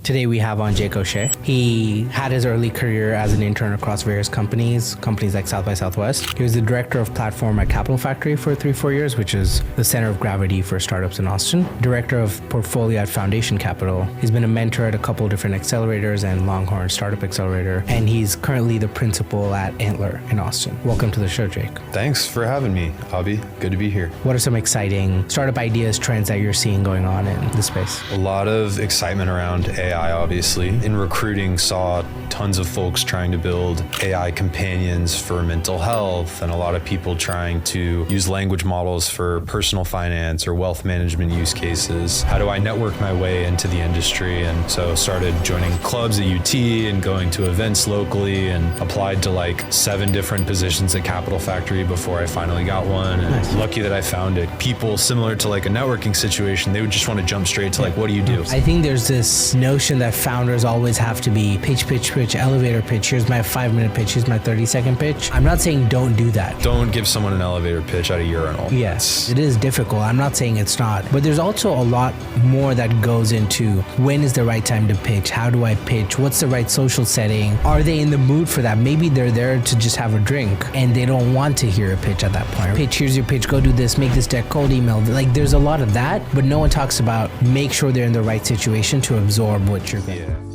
Today we have on Jake O'Shea. He had his early career as an intern across various companies like South by Southwest. He was the director of platform at Capital Factory for 3-4 years, which is the center of gravity for startups in Austin. Director of portfolio at Foundation Capital. He's been a mentor at a couple different accelerators and Longhorn Startup Accelerator, and he's currently the principal at Antler in Austin. Welcome to the show, Jake. Thanks for having me, Abhi. Good to be here. What are some exciting startup ideas, trends that you're seeing going on in the space? A lot of excitement around AI, obviously. In recruiting, saw tons of folks trying to build AI companions for mental health, and a lot of people trying to use language models for personal finance or wealth management use cases. How do I network my way into the industry? And so started joining clubs at UT and going to events locally and applied to like 7 different positions at Capital Factory before I finally got one. And Nice. Lucky that I found it. People similar to like a networking situation, they would just want to jump straight to like, what do you do? I think there's this notion that founders always have to be pitch, elevator pitch. Here's my 5-minute pitch. Here's my 30-second pitch. I'm not saying don't do that. Don't give someone an elevator pitch at a urinal. Yes, it is difficult. I'm not saying it's not, but there's also a lot more that goes into when is the right time to pitch? How do I pitch? What's the right social setting? Are they in the mood for that? Maybe they're there to just have a drink and they don't want to hear a pitch at that point. Pitch, here's your pitch, go do this, make this deck, cold email. Like there's a lot of that, but no one talks about make sure they're in the right situation to absorb what you're going to.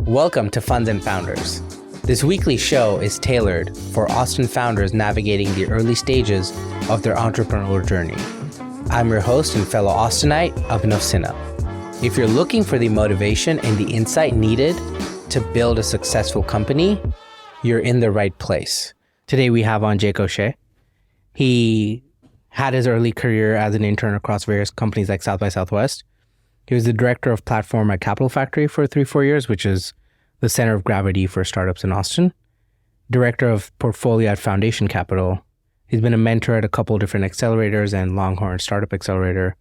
Welcome to Funds and Founders. This weekly show is tailored for Austin founders navigating the early stages of their entrepreneurial journey. I'm your host and fellow Austinite, Abhinav Sinha. If you're looking for the motivation and the insight needed to build a successful company, you're in the right place. Today we have on Jake O'Shea. He had his early career as an intern across various companies like South by Southwest. He was the director of platform at Capital Factory for 3-4 years, which is the center of gravity for startups in Austin. Director of portfolio at Foundation Capital. He's been a mentor at a couple different accelerators and Longhorn Startup Accelerator.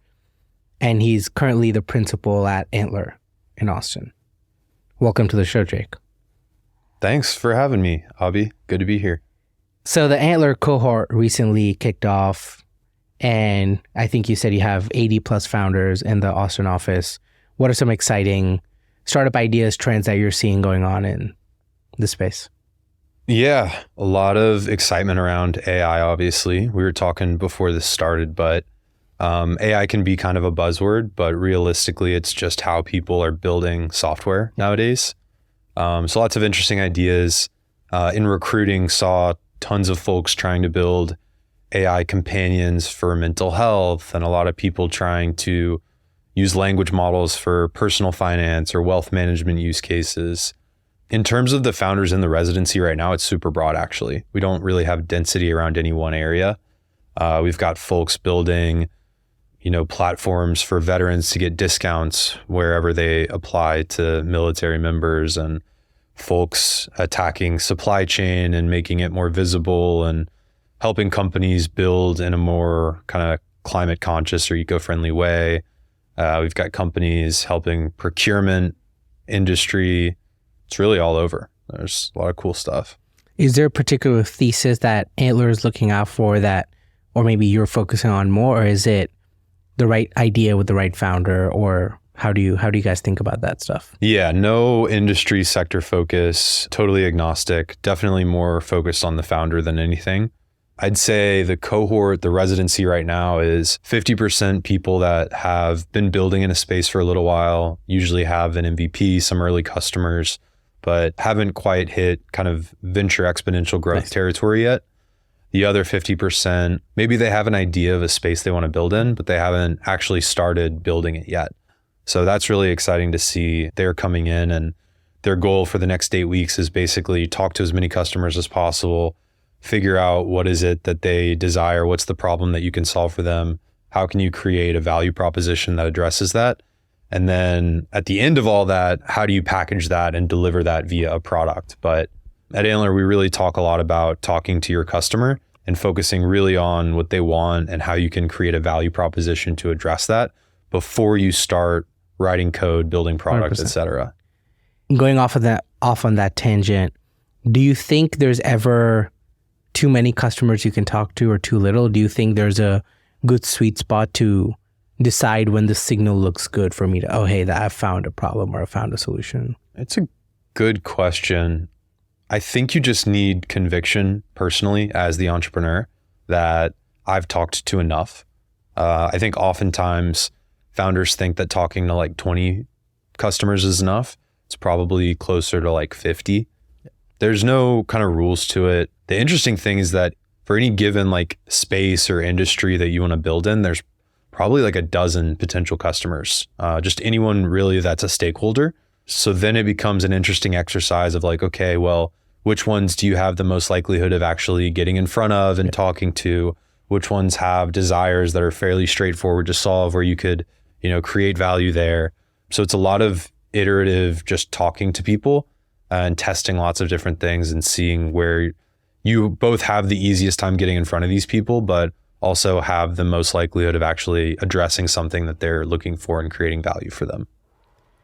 And he's currently the principal at Antler in Austin. Welcome to the show, Jake. Thanks for having me, Abhi. Good to be here. So the Antler cohort recently kicked off, and I think you said you have 80 plus founders in the Austin office. What are some exciting startup ideas, trends that you're seeing going on in the space? Yeah, a lot of excitement around AI, obviously. We were talking before this started, but AI can be kind of a buzzword, but realistically, it's just how people are building software nowadays. So lots of interesting ideas. In recruiting, saw tons of folks trying to build AI companions for mental health, and a lot of people trying to use language models for personal finance or wealth management use cases. In terms of the founders in the residency right now, it's super broad, actually. We don't really have density around any one area. We've got folks building, platforms for veterans to get discounts wherever they apply to military members, and folks attacking supply chain and making it more visible and helping companies build in a more kind of climate conscious or eco-friendly way. We've got companies helping procurement, industry. It's really all over. There's a lot of cool stuff. Is there a particular thesis that Antler is looking out for that, or maybe you're focusing on more, or is it the right idea with the right founder, or how do you guys think about that stuff? Yeah, no industry sector focus, totally agnostic, definitely more focused on the founder than anything. I'd say the cohort, the residency right now is 50% people that have been building in a space for a little while, usually have an MVP, some early customers, but haven't quite hit kind of venture exponential growth territory yet. The other 50%, maybe they have an idea of a space they want to build in, but they haven't actually started building it yet. So that's really exciting to see. They're coming in, and their goal for the next 8 weeks is basically talk to as many customers as possible, figure out what is it that they desire, what's the problem that you can solve for them, how can you create a value proposition that addresses that, and then at the end of all that, how do you package that and deliver that via a product. But at Antler, we really talk a lot about talking to your customer and focusing really on what they want and how you can create a value proposition to address that before you start writing code, building product, 100%. et cetera. Going off on that tangent, do you think there's ever too many customers you can talk to or too little? Do you think there's a good sweet spot to decide when the signal looks good for me to, oh, hey, that I found a problem or I found a solution? It's a good question. I think you just need conviction personally as the entrepreneur that I've talked to enough. I think oftentimes founders think that talking to like 20 customers is enough. It's probably closer to like 50. There's no kind of rules to it. The interesting thing is that for any given like space or industry that you want to build in, there's probably like a dozen potential customers, just anyone really that's a stakeholder. So then it becomes an interesting exercise of like, okay, well, which ones do you have the most likelihood of actually getting in front of and talking to? Which ones have desires that are fairly straightforward to solve where you could, create value there? So it's a lot of iterative, just talking to people and testing lots of different things and seeing where you both have the easiest time getting in front of these people, but also have the most likelihood of actually addressing something that they're looking for and creating value for them.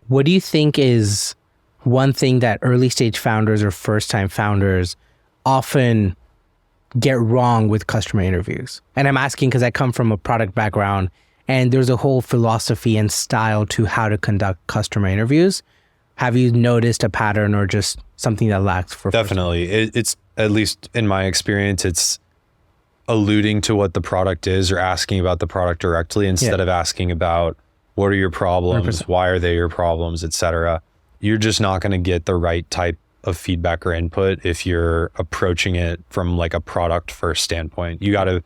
What do you think is one thing that early stage founders or first time founders often get wrong with customer interviews? And I'm asking because I come from a product background and there's a whole philosophy and style to how to conduct customer interviews. Have you noticed a pattern or just something that lacks for? Definitely. It's, at least in my experience, it's alluding to what the product is or asking about the product directly instead of asking about what are your problems, 100%. Why are they your problems, et cetera. You're just not going to get the right type of feedback or input if you're approaching it from like a product first standpoint. You got to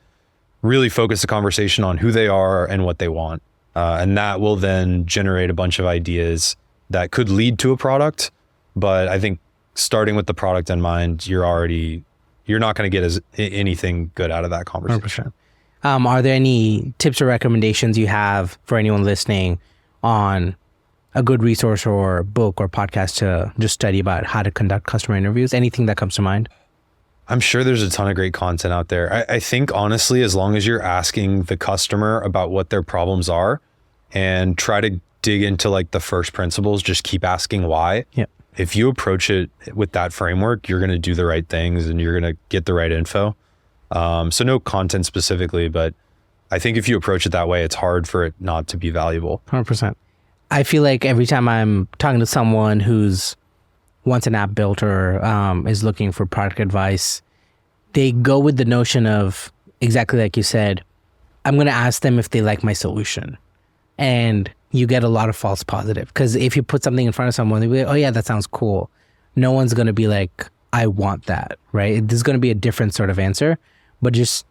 really focus the conversation on who they are and what they want. And that will then generate a bunch of ideas that could lead to a product. But I think starting with the product in mind, you're not going to get anything good out of that conversation. 100%. Are there any tips or recommendations you have for anyone listening on a good resource or book or podcast to just study about how to conduct customer interviews? Anything that comes to mind? I'm sure there's a ton of great content out there. I think honestly, as long as you're asking the customer about what their problems are and try to dig into like the first principles, just keep asking why. Yeah. If you approach it with that framework, you're going to do the right things and you're going to get the right info. So no content specifically, but I think if you approach it that way, it's hard for it not to be valuable. 100%. I feel like every time I'm talking to someone who's wants an app built or is looking for product advice, they go with the notion of exactly like you said, I'm going to ask them if they like my solution. And you get a lot of false positive because if you put something in front of someone, they'll be like, oh yeah, that sounds cool. No one's going to be like, I want that, right? There's going to be a different sort of answer, but just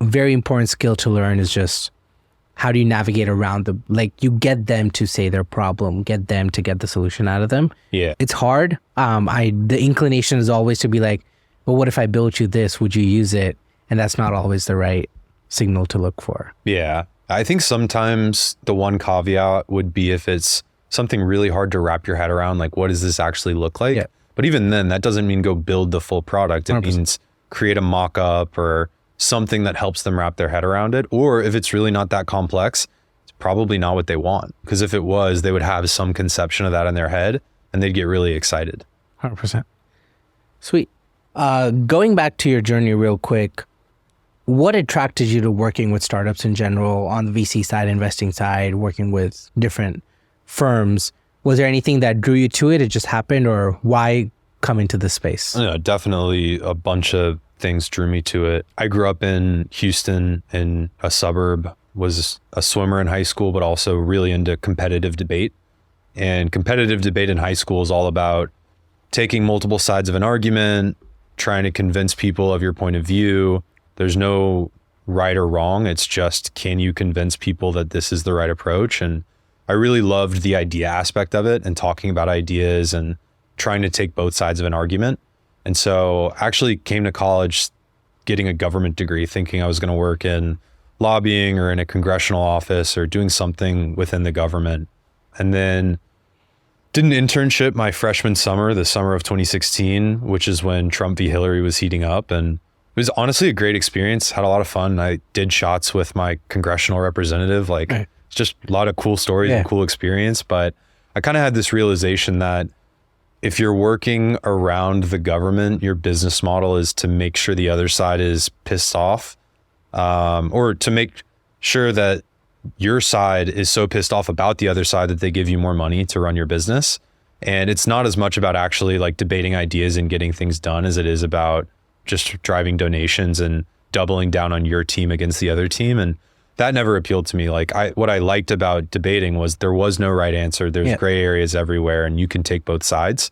a very important skill to learn is just how do you navigate around you get them to say their problem, get them to get the solution out of them. Yeah. It's hard. The inclination is always to be like, well, what if I built you this? Would you use it? And that's not always the right signal to look for. Yeah. I think sometimes the one caveat would be if it's something really hard to wrap your head around, like what does this actually look like? Yeah. But even then, that doesn't mean go build the full product. It 100%. means create a mock-up or something that helps them wrap their head around it. Or if it's really not that complex, it's probably not what they want. Because if it was, they would have some conception of that in their head and they'd get really excited. 100%. Sweet. Going back to your journey real quick, what attracted you to working with startups in general on the VC side, investing side, working with different firms? Was there anything that drew you to it? It just happened, or why come into this space? Yeah, definitely a bunch of things drew me to it. I grew up in Houston in a suburb, was a swimmer in high school, but also really into competitive debate. And competitive debate in high school is all about taking multiple sides of an argument, trying to convince people of your point of view. There's no right or wrong. It's just, can you convince people that this is the right approach? And I really loved the idea aspect of it and talking about ideas and trying to take both sides of an argument. And so I actually came to college getting a government degree, thinking I was going to work in lobbying or in a congressional office or doing something within the government. And then did an internship my freshman summer, the summer of 2016, which is when Trump v. Hillary was heating up. And it was honestly a great experience. Had a lot of fun. I did shots with my congressional representative. It's just a lot of cool stories and cool experience. But I kind of had this realization that if you're working around the government, your business model is to make sure the other side is pissed off, or to make sure that your side is so pissed off about the other side that they give you more money to run your business. And it's not as much about actually like debating ideas and getting things done as it is about just driving donations and doubling down on your team against the other team. And that never appealed to me. Like what I liked about debating was there was no right answer. There's gray areas everywhere and you can take both sides.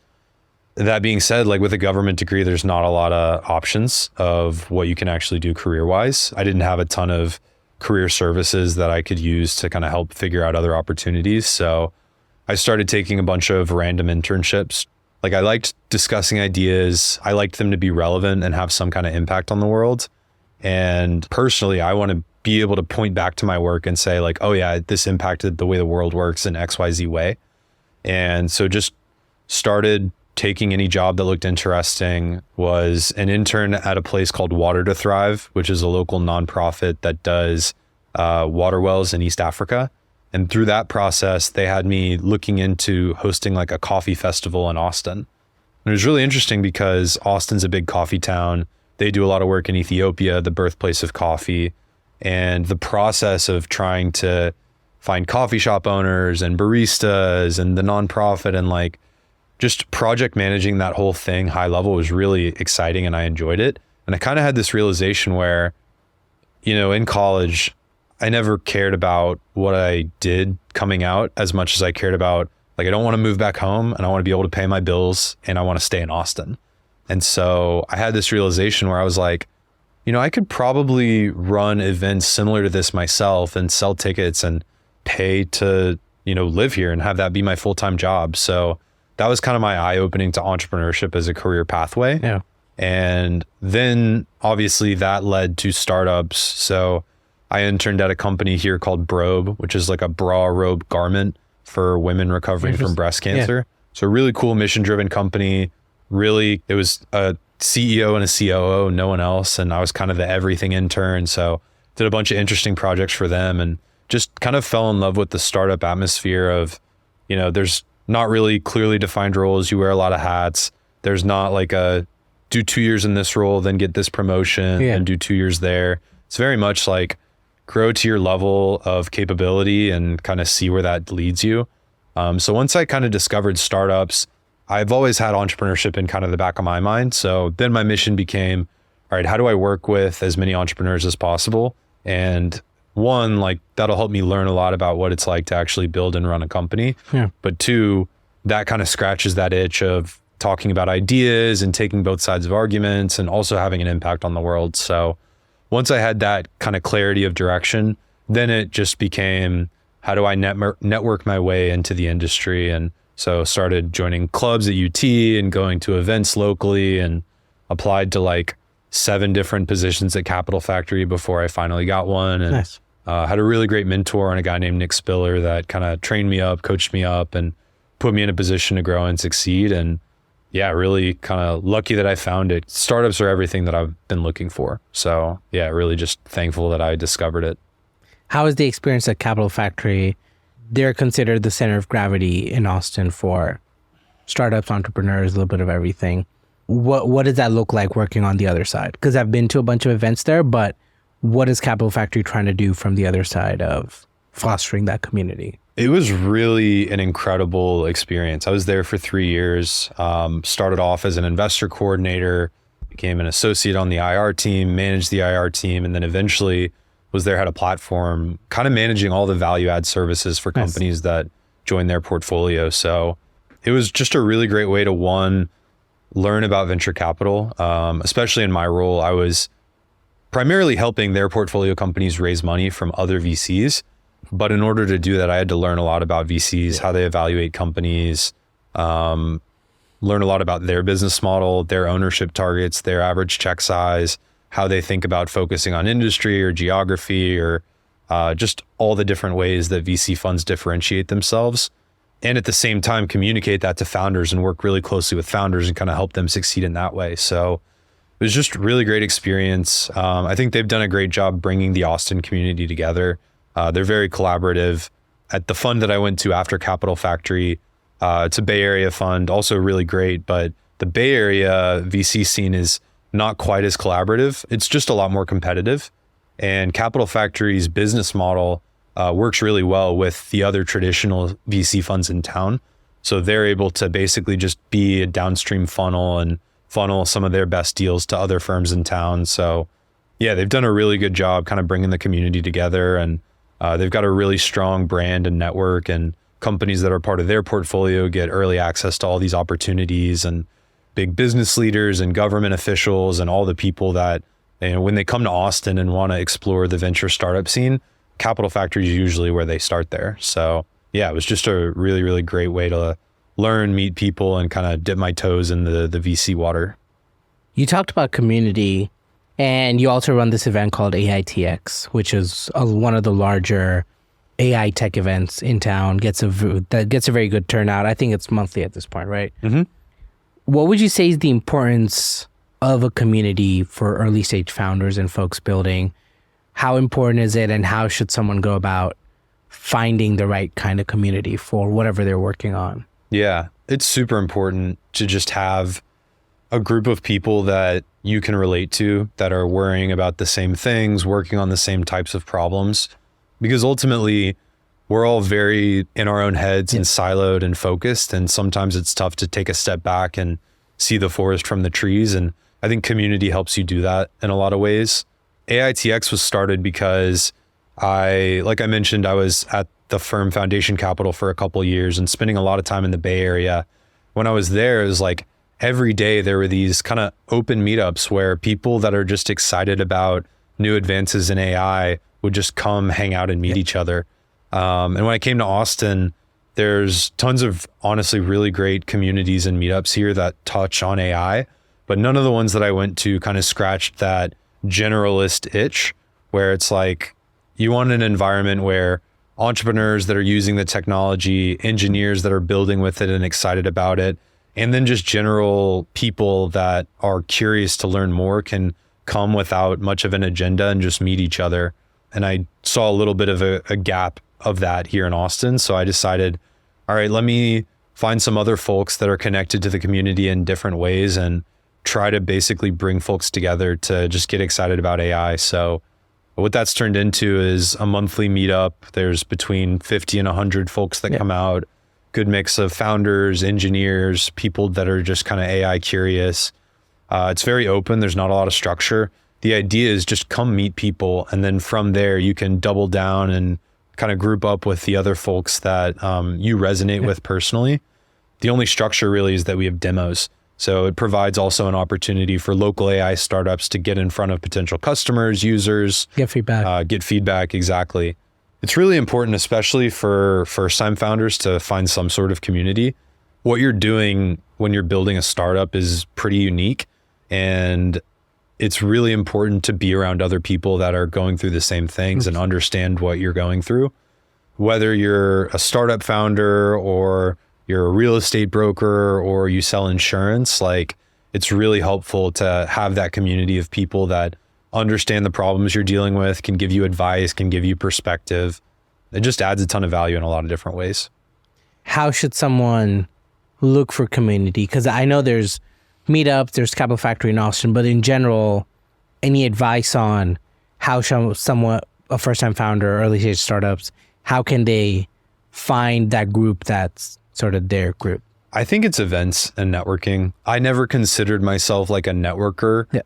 That being said, like with a government degree, there's not a lot of options of what you can actually do career-wise. I didn't have a ton of career services that I could use to kind of help figure out other opportunities. So I started taking a bunch of random internships. Like I liked discussing ideas. I liked them to be relevant and have some kind of impact on the world. And personally, I want to be able to point back to my work and say like, oh yeah, this impacted the way the world works in XYZ way. And so just started taking any job that looked interesting. Was an intern at a place called Water to Thrive, which is a local nonprofit that does water wells in East Africa. And through that process, they had me looking into hosting like a coffee festival in Austin. And it was really interesting because Austin's a big coffee town. They do a lot of work in Ethiopia, the birthplace of coffee. And the process of trying to find coffee shop owners and baristas and the nonprofit and like just project managing that whole thing high level was really exciting and I enjoyed it. And I kind of had this realization where, you know, in college, I never cared about what I did coming out as much as I cared about, like, I don't want to move back home and I want to be able to pay my bills and I want to stay in Austin. And so I had this realization where I was like, you know, I could probably run events similar to this myself and sell tickets and pay to, you know, live here and have that be my full-time job. So that was kind of my eye-opening to entrepreneurship as a career pathway. Yeah. And then obviously that led to startups. So I interned at a company here called Brobe, which is like a bra robe garment for women recovering from breast cancer. Yeah. So a really cool mission-driven company. Really, it was a CEO and a COO, no one else. And I was kind of the everything intern. So did a bunch of interesting projects for them and just kind of fell in love with the startup atmosphere of, you know, there's not really clearly defined roles. You wear a lot of hats. There's not like a do 2 years in this role, then get this promotion and do 2 years there. It's very much like grow to your level of capability and kind of see where that leads you. So once I kind of discovered startups, I've always had entrepreneurship in kind of the back of my mind. So then my mission became, all right, how do I work with as many entrepreneurs as possible? And one, like that'll help me learn a lot about what it's like to actually build and run a company. Yeah. But two, that kind of scratches that itch of talking about ideas and taking both sides of arguments and also having an impact on the world. So once I had that kind of clarity of direction, then it just became, how do I network my way into the industry? And so started joining clubs at UT and going to events locally and applied to like 7 different positions at Capital Factory before I finally got one. And nice. Had a really great mentor and a guy named Nick Spiller that kind of trained me up, coached me up and put me in a position to grow and succeed. And yeah, really kind of lucky that I found it. Startups are everything that I've been looking for. So yeah, really just thankful that I discovered it. How is the experience at Capital Factory? They're considered the center of gravity in Austin for startups, entrepreneurs, a little bit of everything. What does that look like working on the other side? Because I've been to a bunch of events there, but what is Capital Factory trying to do from the other side of fostering that community? It was really an incredible experience. I was there for 3 years, started off as an investor coordinator, became an associate on the IR team, managed the IR team, and then eventually was there, had a platform kind of managing all the value add services for companies that join their portfolio. So it was just a really great way to, one, learn about venture capital. Especially in my role, I was primarily helping their portfolio companies raise money from other VCs. But in order to do that, I had to learn a lot about VCs, how they evaluate companies, learn a lot about their business model, their ownership targets, their average check size, how they think about focusing on industry or geography or just all the different ways that VC funds differentiate themselves. And at the same time, communicate that to founders and work really closely with founders and kind of help them succeed in that way. So it was just a really great experience. I think they've done a great job bringing the Austin community together. They're very collaborative. At the fund that I went to after Capital Factory, it's a Bay Area fund, also really great, but the Bay Area VC scene is not quite as collaborative. It's just a lot more competitive. And Capital Factory's business model works really well with the other traditional VC funds in town. So they're able to basically just be a downstream funnel and funnel some of their best deals to other firms in town. So yeah, they've done a really good job kind of bringing the community together, and they've got a really strong brand and network, and companies that are part of their portfolio get early access to all these opportunities, and big business leaders and government officials and all the people that, you know, when they come to Austin and want to explore the venture startup scene, Capital Factory is usually where they start there. So yeah, it was just a really, really great way to learn, meet people, and kind of dip my toes in the VC water. You talked about community, and you also run this event called AITX, which is one of the larger AI tech events in town. That gets a very good turnout. I think it's monthly at this point, right? Mm-hmm. What would you say is the importance of a community for early stage founders and folks building? How important is it, and how should someone go about finding the right kind of community for whatever they're working on? Yeah, it's super important to just have a group of people that you can relate to, that are worrying about the same things, working on the same types of problems, because ultimately we're all very in our own heads and siloed and focused. And sometimes it's tough to take a step back and see the forest from the trees. And I think community helps you do that in a lot of ways. AITX was started because like I mentioned, I was at the firm Foundation Capital for a couple of years and spending a lot of time in the Bay Area. When I was there, it was like every day there were these kind of open meetups where people that are just excited about new advances in AI would just come hang out and meet each other. And when I came to Austin, there's tons of honestly really great communities and meetups here that touch on AI, but none of the ones that I went to kind of scratched that generalist itch, where it's like you want an environment where entrepreneurs that are using the technology, engineers that are building with it and excited about it, and then just general people that are curious to learn more can come without much of an agenda and just meet each other. And I saw a little bit of a gap of that here in Austin. So I decided, all right, let me find some other folks that are connected to the community in different ways and try to basically bring folks together to just get excited about AI. So what that's turned into is a monthly meetup. There's between 50 and 100 folks that come out, good mix of founders, engineers, people that are just kind of AI curious. It's very open. There's not a lot of structure. The idea is just come meet people, and then from there you can double down and kind of group up with the other folks that you resonate with personally. The only structure really is that we have demos. So it provides also an opportunity for local AI startups to get in front of potential customers, users. Get feedback. Exactly. It's really important, especially for first-time founders, to find some sort of community. What you're doing when you're building a startup is pretty unique, and it's really important to be around other people that are going through the same things and understand what you're going through. Whether you're a startup founder or you're a real estate broker or you sell insurance, like it's really helpful to have that community of people that understand the problems you're dealing with, can give you advice, can give you perspective. It just adds a ton of value in a lot of different ways. How should someone look for community? Because I know there's meetup, there's Capital Factory in Austin, but in general, any advice on how a first-time founder, early stage startups, how can they find that group that's sort of their group? I think it's events and networking. I never considered myself like a networker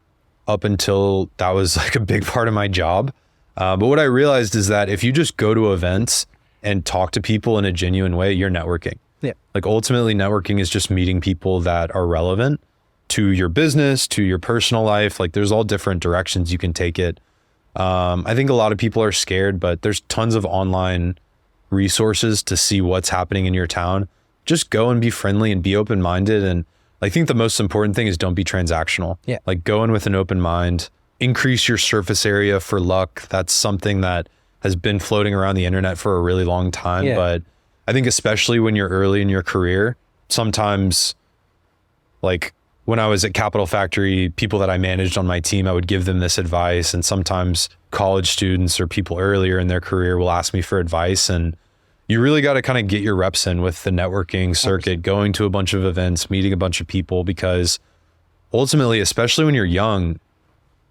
up until that was like a big part of my job. But what I realized is that if you just go to events and talk to people in a genuine way, you're networking. Yeah. Like ultimately networking is just meeting people that are relevant to your business, to your personal life. Like there's all different directions you can take it. I think a lot of people are scared, but there's tons of online resources to see what's happening in your town. Just go and be friendly and be open-minded. And I think the most important thing is don't be transactional. Yeah. Like go in with an open mind, increase your surface area for luck. That's something that has been floating around the internet for a really long time. Yeah. But I think especially when you're early in your career, sometimes like when I was at Capital Factory, people that I managed on my team, I would give them this advice. And sometimes college students or people earlier in their career will ask me for advice. And you really got to kind of get your reps in with the networking circuit, going to a bunch of events, meeting a bunch of people, because ultimately, especially when you're young,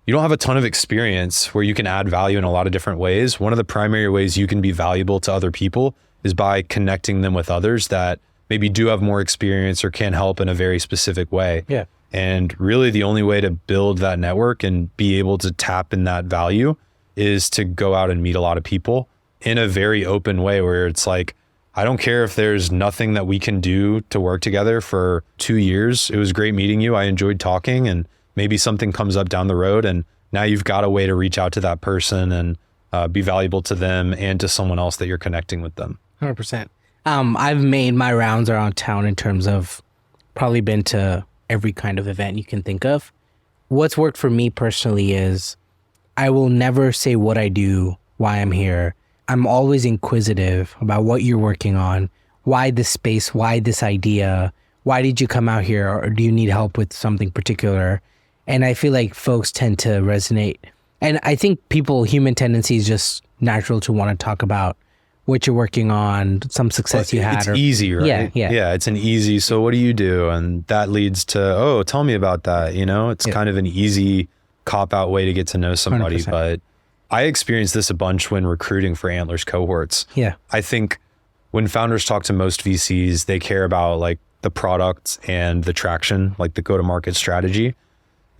you don't have a ton of experience where you can add value in a lot of different ways. One of the primary ways you can be valuable to other people is by connecting them with others that maybe do have more experience or can help in a very specific way. Yeah. And really the only way to build that network and be able to tap in that value is to go out and meet a lot of people in a very open way where it's like, I don't care if there's nothing that we can do to work together for 2 years. It was great meeting you. I enjoyed talking, and maybe something comes up down the road and now you've got a way to reach out to that person and be valuable to them and to someone else that you're connecting with them. 100%. I've made my rounds around town in terms of probably been to every kind of event you can think of. What's worked for me personally is I will never say what I do, why I'm here. I'm always inquisitive about what you're working on, why this space, why this idea, why did you come out here, or do you need help with something particular? And I feel like folks tend to resonate. And I think human tendency is just natural to want to talk about what you're working on, some success you had. It's easy, right? Yeah. It's an easy, so what do you do? And that leads to, oh, tell me about that. It's kind of an easy cop-out way to get to know somebody. 100%. But I experienced this a bunch when recruiting for Antler's cohorts. Yeah. I think when founders talk to most VCs, they care about like the product and the traction, like the go-to-market strategy.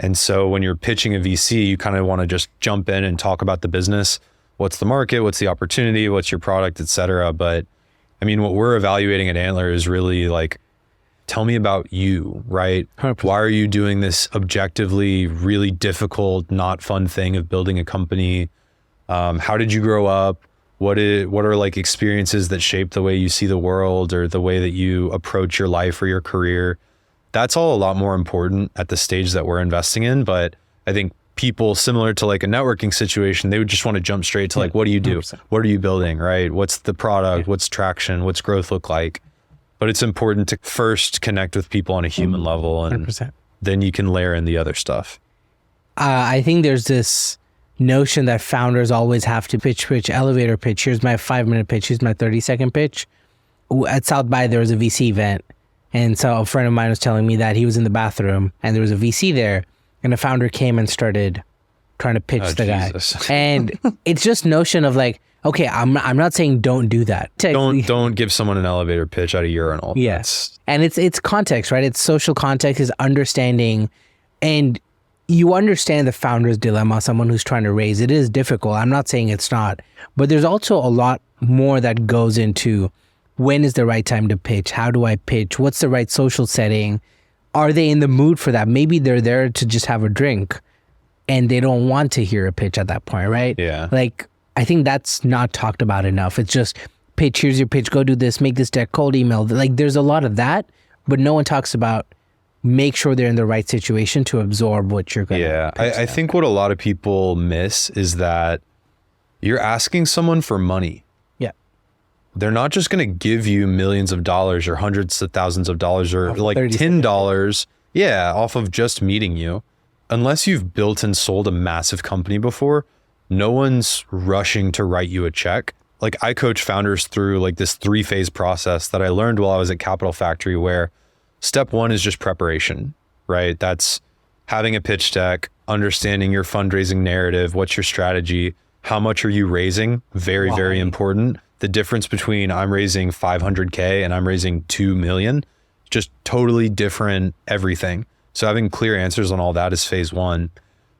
And so when you're pitching a VC, you kind of want to just jump in and talk about the business. What's the market? What's the opportunity? What's your product, et cetera. But I mean, what we're evaluating at Antler is really like, tell me about you, right? 100%. Why are you doing this objectively really difficult, not fun thing of building a company? How did you grow up? What are like experiences that shape the way you see the world or the way that you approach your life or your career? That's all a lot more important at the stage that we're investing in. But I think people similar to like a networking situation, they would just want to jump straight to like, what do you do? 100%. What are you building, right? What's the product? What's traction? What's growth look like? But it's important to first connect with people on a human level, and 100%. then you can layer in the other stuff. I think there's this notion that founders always have to pitch, elevator pitch. Here's my 5-minute pitch. Here's my 30-second pitch. At South by, there was a VC event. And so a friend of mine was telling me that he was in the bathroom and there was a VC there, and a founder came and started trying to pitch the Jesus. guy. And it's just notion of like, okay, I'm not saying don't do that. Don't give someone an elevator pitch at a urinal. Yes. And it's context, right? It's social context, is understanding, and you understand the founder's dilemma, someone who's trying to raise. It is difficult. I'm not saying it's not, but there's also a lot more that goes into when is the right time to pitch? How do I pitch? What's the right social setting? Are they in the mood for that? Maybe they're there to just have a drink and they don't want to hear a pitch at that point, right? Yeah. Like, I think that's not talked about enough. It's just pitch, here's your pitch, go do this, make this deck, cold email. Like, there's a lot of that, but no one talks about make sure they're in the right situation to absorb what you're going to. Yeah. I think what a lot of people miss is that you're asking someone for money. Yeah. They're not just going to give you millions of dollars or hundreds of thousands of dollars or like $10. Yeah. Off of just meeting you. Unless you've built and sold a massive company before, no one's rushing to write you a check. Like, I coach founders through like this 3-phase process that I learned while I was at Capital Factory, where step 1 is just preparation, right? That's having a pitch deck, understanding your fundraising narrative, what's your strategy, how much are you raising? Very, very important. The difference between I'm raising 500K and I'm raising 2 million, just totally different everything. So having clear answers on all that is phase 1.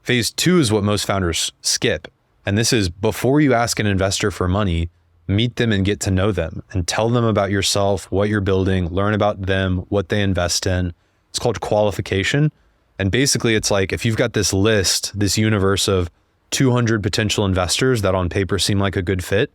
Phase 2 is what most founders skip. And this is before you ask an investor for money, meet them and get to know them and tell them about yourself, what you're building, learn about them, what they invest in. It's called qualification. And basically it's like, if you've got this list, this universe of 200 potential investors that on paper seem like a good fit,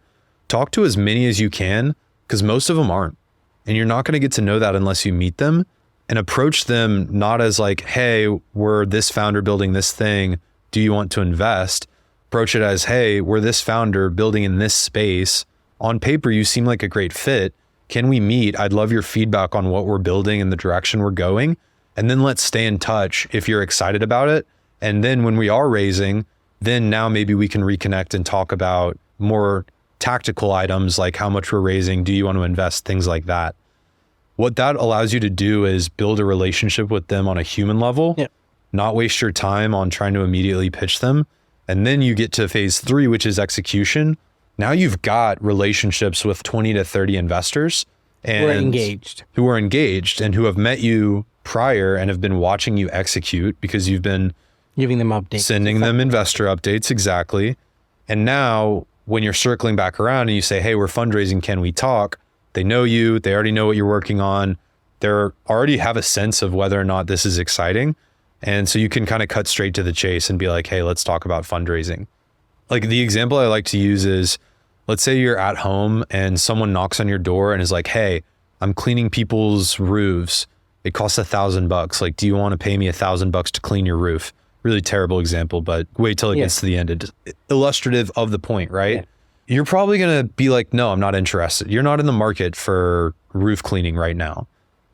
talk to as many as you can, because most of them aren't. And you're not going to get to know that unless you meet them, and approach them not as like, hey, we're this founder building this thing. Do you want to invest? Approach it as, hey, we're this founder building in this space. On paper, you seem like a great fit. Can we meet? I'd love your feedback on what we're building and the direction we're going. And then let's stay in touch if you're excited about it. And then when we are raising, then now maybe we can reconnect and talk about more tactical items like how much we're raising. Do you want to invest? Things like that. What that allows you to do is build a relationship with them on a human level, not waste your time on trying to immediately pitch them. And then you get to phase 3, which is execution. Now you've got relationships with 20 to 30 investors and who are engaged and who have met you prior and have been watching you execute because you've been giving them updates, sending them investor updates. Exactly. And now when you're circling back around and you say, hey, we're fundraising, can we talk? They know you, they already know what you're working on. They already have a sense of whether or not this is exciting. And so you can kind of cut straight to the chase and be like, hey, let's talk about fundraising. Like the example I like to use is, let's say you're at home and someone knocks on your door and is like, hey, I'm cleaning people's roofs. It costs $1,000. Like, do you want to pay me $1,000 to clean your roof? Really terrible example, but wait till it gets to the end. It's illustrative of the point, right? Yeah. You're probably going to be like, no, I'm not interested. You're not in the market for roof cleaning right now.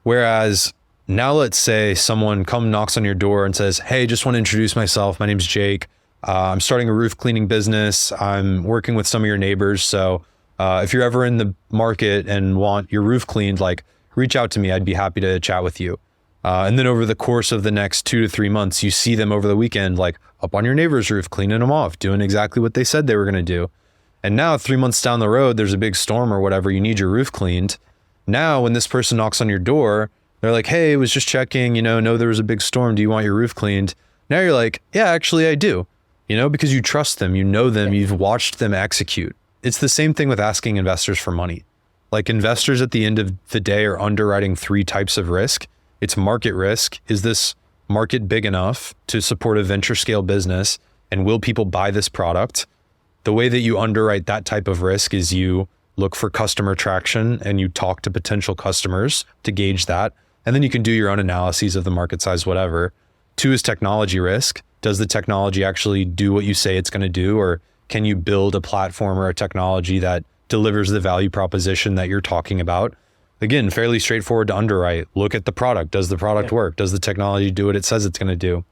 Whereas now let's say someone knocks on your door and says, hey, just want to introduce myself. My name's Jake. I'm starting a roof cleaning business. I'm working with some of your neighbors. So if you're ever in the market and want your roof cleaned, like reach out to me. I'd be happy to chat with you. And then over the course of the next 2 to 3 months, you see them over the weekend, like up on your neighbor's roof, cleaning them off, doing exactly what they said they were going to do. And now 3 months down the road, there's a big storm or whatever, you need your roof cleaned. Now, when this person knocks on your door, they're like, hey, I was just checking, know there was a big storm. Do you want your roof cleaned? Now you're like, yeah, actually I do, because you trust them, you know them, you've watched them execute. It's the same thing with asking investors for money. Like investors at the end of the day are underwriting 3 types of risk. It's market risk. Is this market big enough to support a venture scale business? And will people buy this product? The way that you underwrite that type of risk is you look for customer traction and you talk to potential customers to gauge that. And then you can do your own analyses of the market size, whatever. 2 is technology risk. Does the technology actually do what you say it's going to do? Or can you build a platform or a technology that delivers the value proposition that you're talking about? Again, fairly straightforward to underwrite. Look at the product. Does the product work? Does the technology do what it says it's going to do?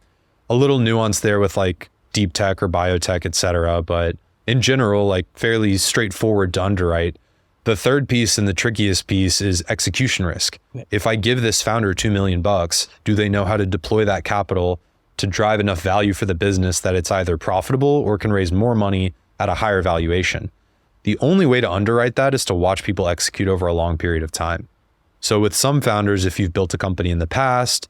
A little nuance there with like deep tech or biotech, et cetera. But in general, like fairly straightforward to underwrite. The third piece and the trickiest piece is execution risk. If I give this founder $2 million, do they know how to deploy that capital to drive enough value for the business that it's either profitable or can raise more money at a higher valuation? The only way to underwrite that is to watch people execute over a long period of time. So with some founders, if you've built a company in the past,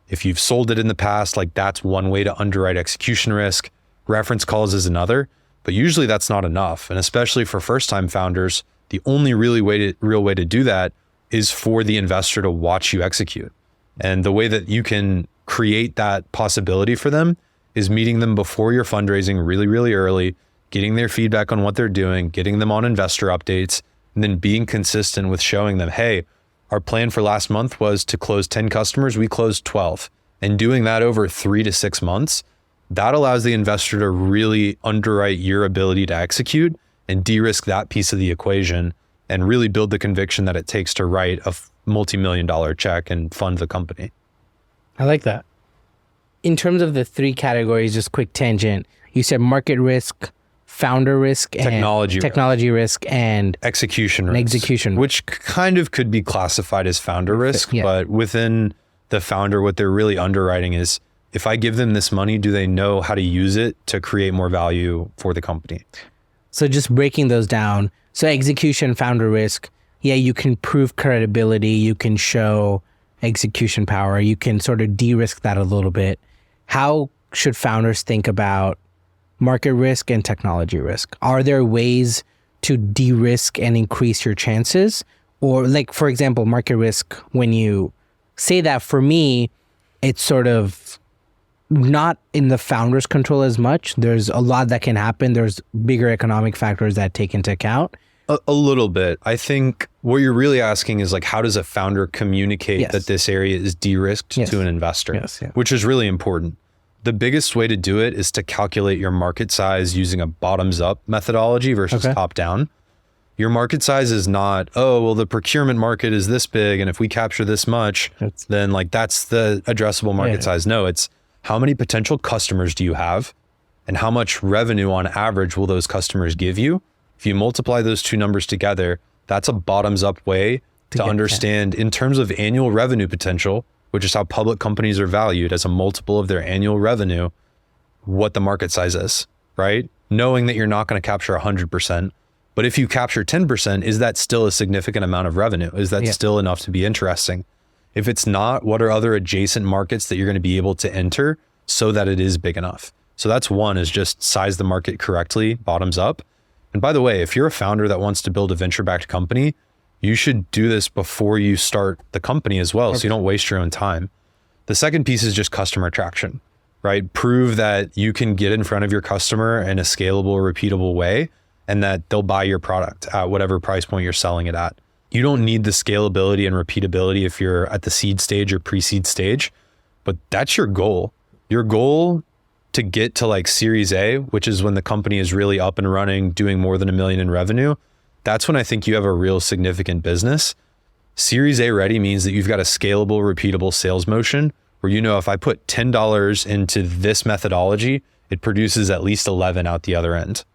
if you've sold it in the past, like that's one way to underwrite execution risk. Reference calls is another, but usually that's not enough. And especially for first-time founders, the only real way to do that is for the investor to watch you execute. And the way that you can create that possibility for them is meeting them before your fundraising really, really early, getting their feedback on what they're doing, getting them on investor updates, and then being consistent with showing them, hey, our plan for last month was to close 10 customers. We closed 12. And doing that over 3 to 6 months, that allows the investor to really underwrite your ability to execute and de-risk that piece of the equation and really build the conviction that it takes to write a multi-million-dollar check and fund the company. I like that. In terms of the 3 categories, just quick tangent, you said market risk, founder risk, and technology risk, and execution risk, which kind of could be classified as founder risk, but within the founder, what they're really underwriting is, if I give them this money, do they know how to use it to create more value for the company? So just breaking those down. So execution, founder risk, you can prove credibility, you can show execution power, you can sort of de-risk that a little bit. How should founders think about market risk and technology risk? Are there ways to de-risk and increase your chances? Or like, for example, market risk, when you say that, for me, it's sort of not in the founder's control as much. There's a lot that can happen. There's bigger economic factors that take into account. A little bit. I think what you're really asking is like, how does a founder communicate that this area is de-risked to an investor, which is really important. The biggest way to do it is to calculate your market size using a bottoms-up methodology versus top-down. Your market size is not, oh, well, the procurement market is this big, and if we capture this much, then like that's the addressable market size. No, it's how many potential customers do you have, and how much revenue on average will those customers give you? If you multiply those 2 numbers together, that's a bottoms-up way to understand in terms of annual revenue potential, which is how public companies are valued as a multiple of their annual revenue, what the market size is, right? Knowing that you're not going to capture 100%, but if you capture 10%, is that still a significant amount of revenue? Is that still enough to be interesting? If it's not, what are other adjacent markets that you're going to be able to enter so that it is big enough? So that's one, is just size the market correctly, bottoms up. And by the way, if you're a founder that wants to build a venture-backed company, you should do this before you start the company as well, so you don't waste your own time. The second piece is just customer attraction, right? Prove that you can get in front of your customer in a scalable, repeatable way, and that they'll buy your product at whatever price point you're selling it at. You don't need the scalability and repeatability if you're at the seed stage or pre-seed stage, but that's your goal. Your goal to get to like Series A, which is when the company is really up and running, doing more than $1 million in revenue, that's when I think you have a real significant business. Series A ready means that you've got a scalable, repeatable sales motion where, you know, if I put $10 into this methodology, it produces at least 11 out the other end.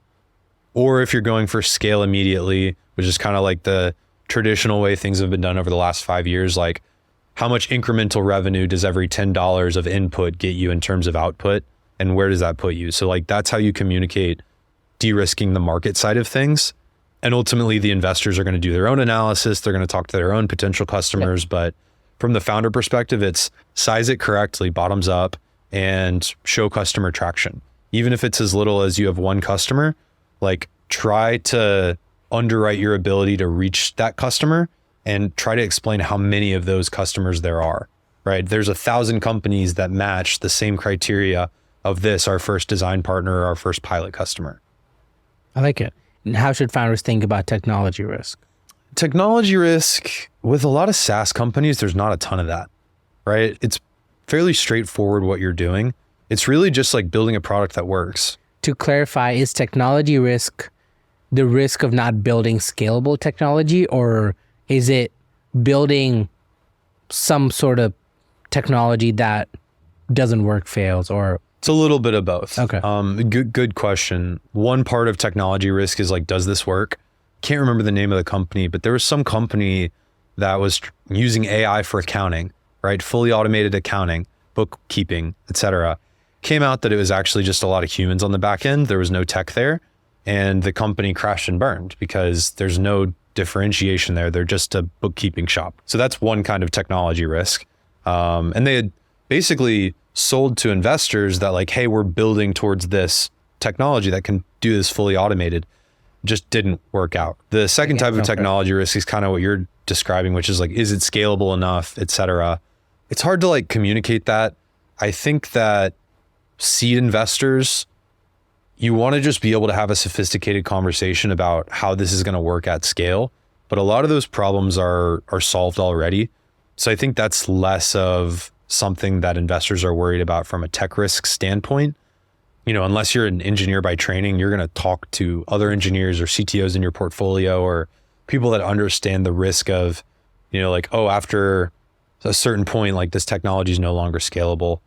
Or if you're going for scale immediately, which is kind of like the traditional way things have been done over the last 5 years, like how much incremental revenue does every $10 of input get you in terms of output? And where does that put you? So like, that's how you communicate de-risking the market side of things. And ultimately the investors are going to do their own analysis. They're going to talk to their own potential customers. But from the founder perspective, it's size it correctly, bottoms up, and show customer traction. Even if it's as little as you have one customer, like try to underwrite your ability to reach that customer and try to explain how many of those customers there are, right? There's 1,000 companies that match the same criteria of this, our first design partner, our first pilot customer. I like it. And how should founders think about technology risk? Technology risk, with a lot of SaaS companies, there's not a ton of that, right? It's fairly straightforward what you're doing. It's really just like building a product that works. To clarify, is technology risk the risk of not building scalable technology, or is it building some sort of technology that doesn't work, fails, or? It's a little bit of both. Okay. Good question. One part of technology risk is like, does this work? Can't remember the name of the company, but there was some company that was using AI for accounting, right? Fully automated accounting, bookkeeping, etc. Came out that it was actually just a lot of humans on the back end. There was no tech there. And the company crashed and burned because there's no differentiation there. They're just a bookkeeping shop. So that's one kind of technology risk. And they had basically sold to investors that like, hey, we're building towards this technology that can do this fully automated. Just didn't work out. The second type of technology risk is kind of what you're describing, which is like, is it scalable enough, et cetera. It's hard to like communicate that. I think that seed investors, you want to just be able to have a sophisticated conversation about how this is going to work at scale. But a lot of those problems are solved already. So I think that's less of something that investors are worried about from a tech risk standpoint. You know, unless you're an engineer by training, you're going to talk to other engineers or CTOs in your portfolio or people that understand the risk of, you know, like, oh, after a certain point, like this technology is no longer scalable.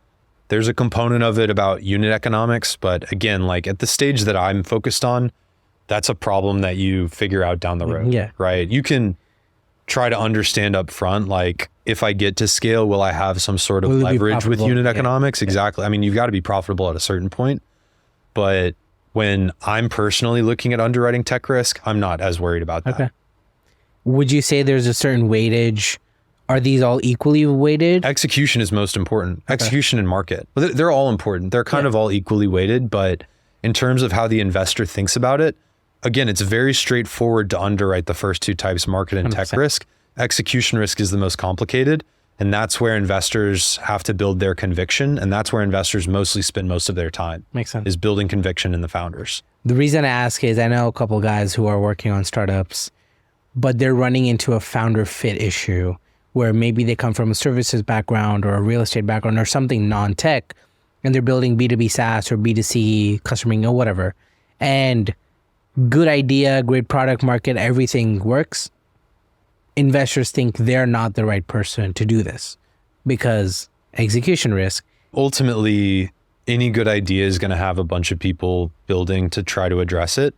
There's a component of it about unit economics, but again, like at the stage that I'm focused on, that's a problem that you figure out down the road, right? You can try to understand up front, like if I get to scale, will I have some sort of leverage with unit economics? Exactly. I mean, you've got to be profitable at a certain point, but when I'm personally looking at underwriting tech risk, I'm not as worried about that. Okay. Would you say there's a certain weightage? Are these all equally weighted? Execution is most important. Execution and market. They're all important. They're kind of all equally weighted, but in terms of how the investor thinks about it, again, it's very straightforward to underwrite the first two types, market and 100%. Tech risk. Execution risk is the most complicated. And that's where investors have to build their conviction. And that's where investors mostly spend most of their time. Makes sense. Is building conviction in the founders. The reason I ask is I know a couple of guys who are working on startups, but they're running into a founder fit issue where maybe they come from a services background or a real estate background or something non-tech, and they're building B2B SaaS or B2C customer or whatever. And good idea, great product market, everything works. Investors think they're not the right person to do this because execution risk. Ultimately, any good idea is going to have a bunch of people building to try to address it.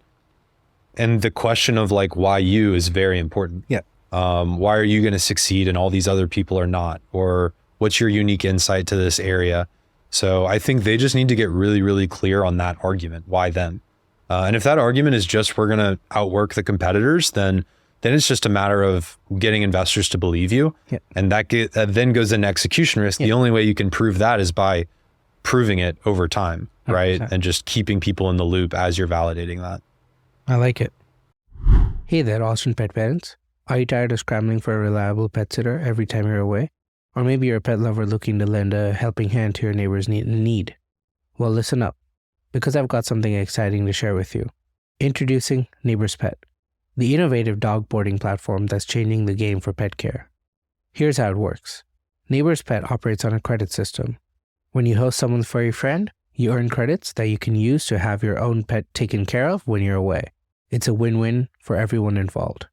And the question of like, why you is very important. Yeah. Why are you going to succeed and all these other people are not? Or What's your unique insight to this area? So I think they just need to get really, really clear on that argument. Why them? And if that argument is just we're going to outwork the competitors, then it's just a matter of getting investors to believe you. Yeah. And that then goes into execution risk. Yeah. The only way you can prove that is by proving it over time, right? 100%. And just keeping people in the loop as you're validating that. I like it. Hey there, Austin pet parents. Are you tired of scrambling for a reliable pet sitter every time you're away? Or maybe you're a pet lover looking to lend a helping hand to your neighbor's need. Well, listen up, because I've got something exciting to share with you. Introducing Neighbor's Pet, the innovative dog boarding platform that's changing the game for pet care. Here's how it works. Neighbor's Pet operates on a credit system. When you host someone's furry friend, you earn credits that you can use to have your own pet taken care of when you're away. It's a win-win for everyone involved.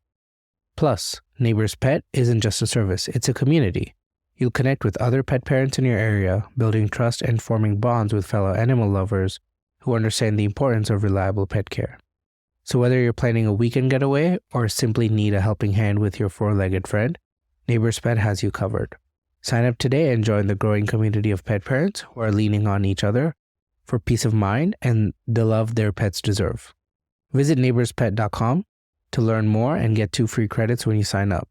Plus, Neighbor's Pet isn't just a service, it's a community. You'll connect with other pet parents in your area, building trust and forming bonds with fellow animal lovers who understand the importance of reliable pet care. So whether you're planning a weekend getaway or simply need a helping hand with your four-legged friend, Neighbor's Pet has you covered. Sign up today and join the growing community of pet parents who are leaning on each other for peace of mind and the love their pets deserve. Visit neighborspet.com to learn more and get 2 free credits when you sign up.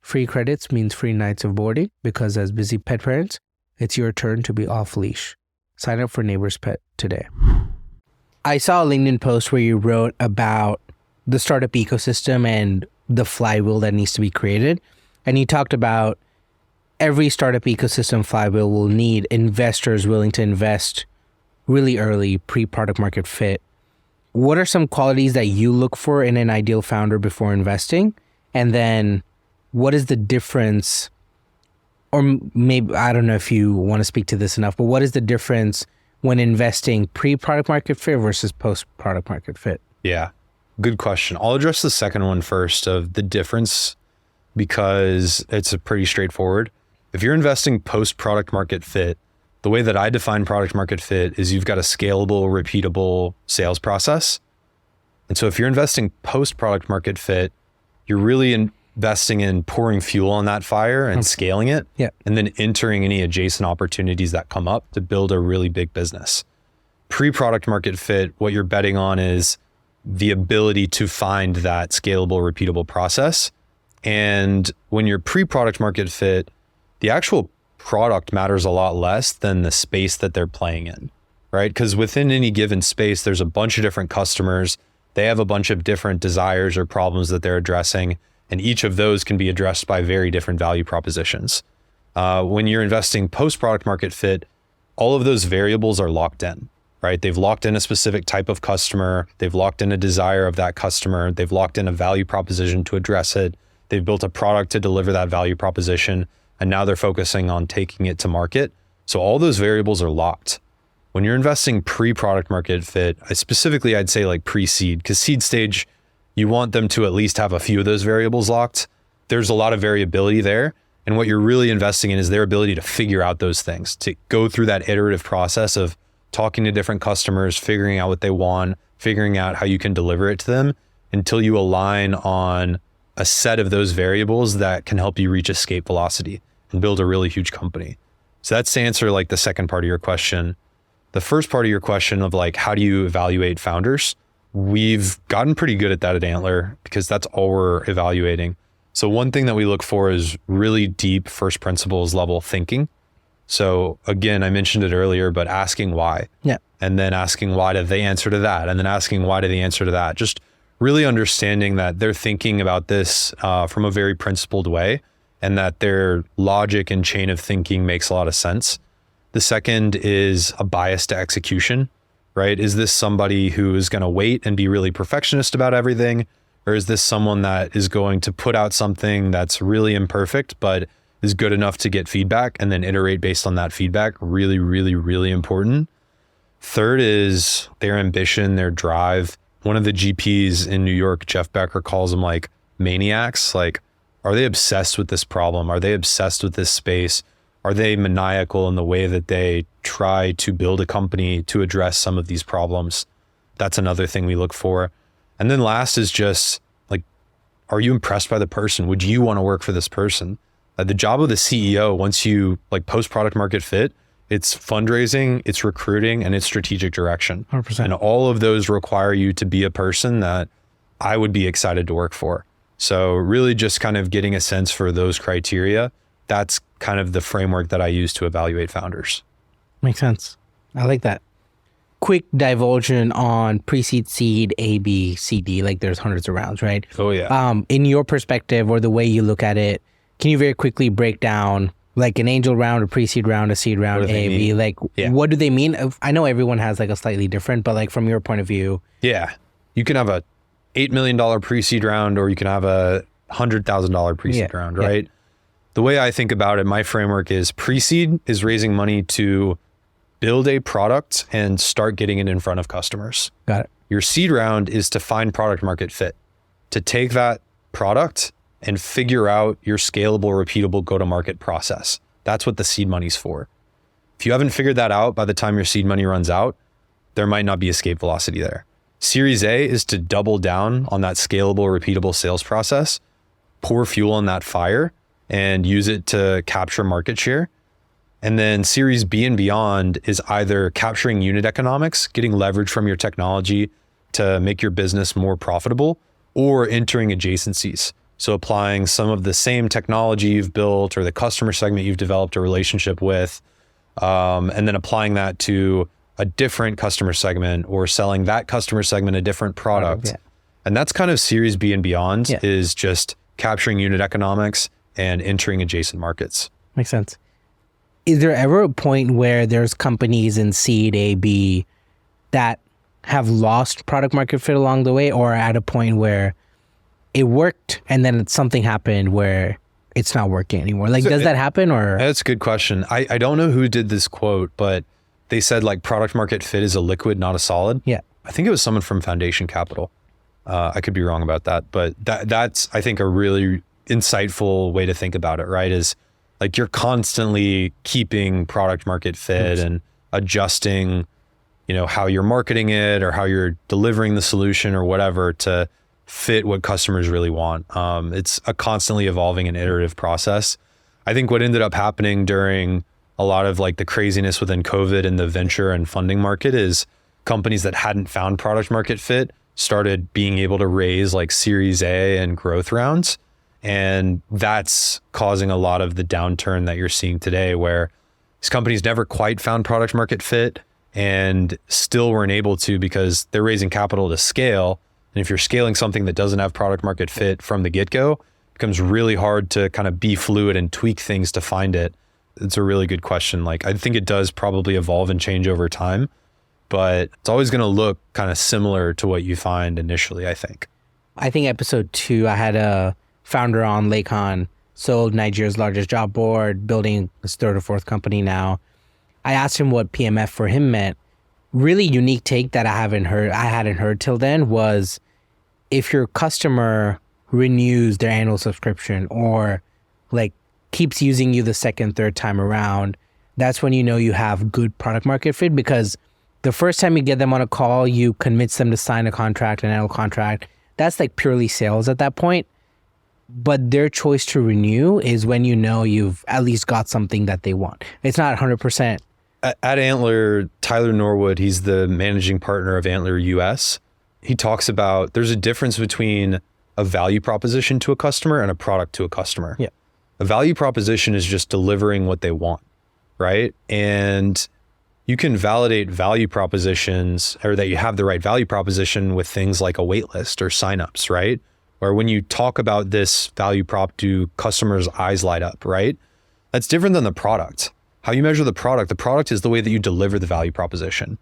Free credits means free nights of boarding because as busy pet parents, it's your turn to be off leash. Sign up for Neighbor's Pet today. I saw a LinkedIn post where you wrote about the startup ecosystem and the flywheel that needs to be created. And you talked about every startup ecosystem flywheel will need investors willing to invest really early, pre-product market fit. What are some qualities that you look for in an ideal founder before investing? And then what is the difference, or maybe, I don't know if you want to speak to this enough, but what is the difference when investing pre-product market fit versus post-product market fit? Yeah, good question. I'll address the second one first of the difference because it's a pretty straightforward. If you're investing post-product market fit, the way that I define product market fit is you've got a scalable, repeatable sales process. And so if you're investing post-product market fit, you're really investing in pouring fuel on that fire and scaling it, and then entering any adjacent opportunities that come up to build a really big business. Pre-product market fit, what you're betting on is the ability to find that scalable, repeatable process. And when you're pre-product market fit, the actual product matters a lot less than the space that they're playing in, right? Because within any given space, there's a bunch of different customers. They have a bunch of different desires or problems that they're addressing. And each of those can be addressed by very different value propositions. When you're investing post-product market fit, all of those variables are locked in, right? They've locked in a specific type of customer. They've locked in a desire of that customer. They've locked in a value proposition to address it. They've built a product to deliver that value proposition. And now they're focusing on taking it to market. So all those variables are locked. When you're investing pre-product market fit, I'd say like pre-seed, because seed stage, you want them to at least have a few of those variables locked. There's a lot of variability there. And what you're really investing in is their ability to figure out those things, to go through that iterative process of talking to different customers, figuring out what they want, figuring out how you can deliver it to them until you align on a set of those variables that can help you reach escape velocity and build a really huge company. So that's to answer like the second part of your question. The first part of your question of like, how do you evaluate founders? We've gotten pretty good at that at Antler because that's all we're evaluating. So one thing that we look for is really deep first principles level thinking. So again, I mentioned it earlier, but asking why. Yeah. And then asking why did they answer to that? And then asking why did they answer to that? Just really understanding that they're thinking about this from a very principled way and that their logic and chain of thinking makes a lot of sense. The second is a bias to execution, right? Is this somebody who is going to wait and be really perfectionist about everything? Or is this someone that is going to put out something that's really imperfect, but is good enough to get feedback and then iterate based on that feedback? Really, really, really important. Third is their ambition, their drive. One of the GPs in New York, Jeff Becker, calls them like maniacs. Like, are they obsessed with this problem? Are they obsessed with this space? Are they maniacal in the way that they try to build a company to address some of these problems? That's another thing we look for. And then last is just like, are you impressed by the person? Would you want to work for this person? The job of the CEO, once you like post product market fit, it's fundraising, it's recruiting, and it's strategic direction. 100%. And all of those require you to be a person that I would be excited to work for. So really just kind of getting a sense for those criteria, that's kind of the framework that I use to evaluate founders. Makes sense. I like that. Quick divulsion on pre-seed, seed, A, B, C, D, like there's hundreds of rounds, right? Oh yeah. In your perspective or the way you look at it, can you very quickly break down like an angel round, a pre-seed round, a seed round, A, B, like what do they mean? I know everyone has like a slightly different, but like from your point of view. Yeah. You can have a $8 million pre-seed round, or you can have a $100,000 pre-seed round, right? The way I think about it, my framework is pre-seed is raising money to build a product and start getting it in front of customers. Got it. Your seed round is to find product market fit, to take that product and figure out your scalable, repeatable go-to-market process. That's what the seed money's for. If you haven't figured that out by the time your seed money runs out, there might not be escape velocity there. Series A is to double down on that scalable, repeatable sales process, pour fuel on that fire, and use it to capture market share. And then Series B and beyond is either capturing unit economics, getting leverage from your technology to make your business more profitable, or entering adjacencies. So applying some of the same technology you've built or the customer segment you've developed a relationship with, and then applying that to a different customer segment or selling that customer segment a different product. And that's kind of Series B and beyond is just capturing unit economics and entering adjacent markets. Makes sense. Is there ever a point where there's companies in seed A, B that have lost product market fit along the way, or at a point where it worked and then something happened where it's not working anymore? Like, does that happen? Or that's a good question. I don't know who did this quote, but they said like product market fit is a liquid, not a solid. Yeah. I think it was someone from Foundation Capital. I could be wrong about that, but that's, I think, a really insightful way to think about it, right? Is like you're constantly keeping product market fit and adjusting, you know, how you're marketing it or how you're delivering the solution or whatever to fit what customers really want. It's a constantly evolving and iterative process. I think what ended up happening during a lot of like the craziness within COVID and the venture and funding market is companies that hadn't found product market fit started being able to raise like Series A and growth rounds. And that's causing a lot of the downturn that you're seeing today, where these companies never quite found product market fit and still weren't able to because they're raising capital to scale. And if you're scaling something that doesn't have product market fit from the get-go, it becomes really hard to kind of be fluid and tweak things to find it. It's a really good question. Like, I think it does probably evolve and change over time, but it's always going to look kind of similar to what you find initially, I think. I think episode 2, I had a founder on Lakon, sold Nigeria's largest job board, building his 3rd or 4th company now. I asked him what PMF for him meant. Really unique take that I hadn't heard till then was if your customer renews their annual subscription or like keeps using you the 2nd, 3rd time around, that's when you know you have good product market fit, because the first time you get them on a call, you convince them to sign a contract, an annual contract. That's like purely sales at that point. But their choice to renew is when you know you've at least got something that they want. It's not 100%. At Antler, Tyler Norwood, he's the managing partner of Antler US. He talks about there's a difference between a value proposition to a customer and a product to a customer. Yeah. A value proposition is just delivering what they want, right? And you can validate value propositions, or that you have the right value proposition, with things like a wait list or signups, right? Or when you talk about this value prop, do customers' eyes light up, right? That's different than the product. How you measure the product is the way that you deliver the value proposition.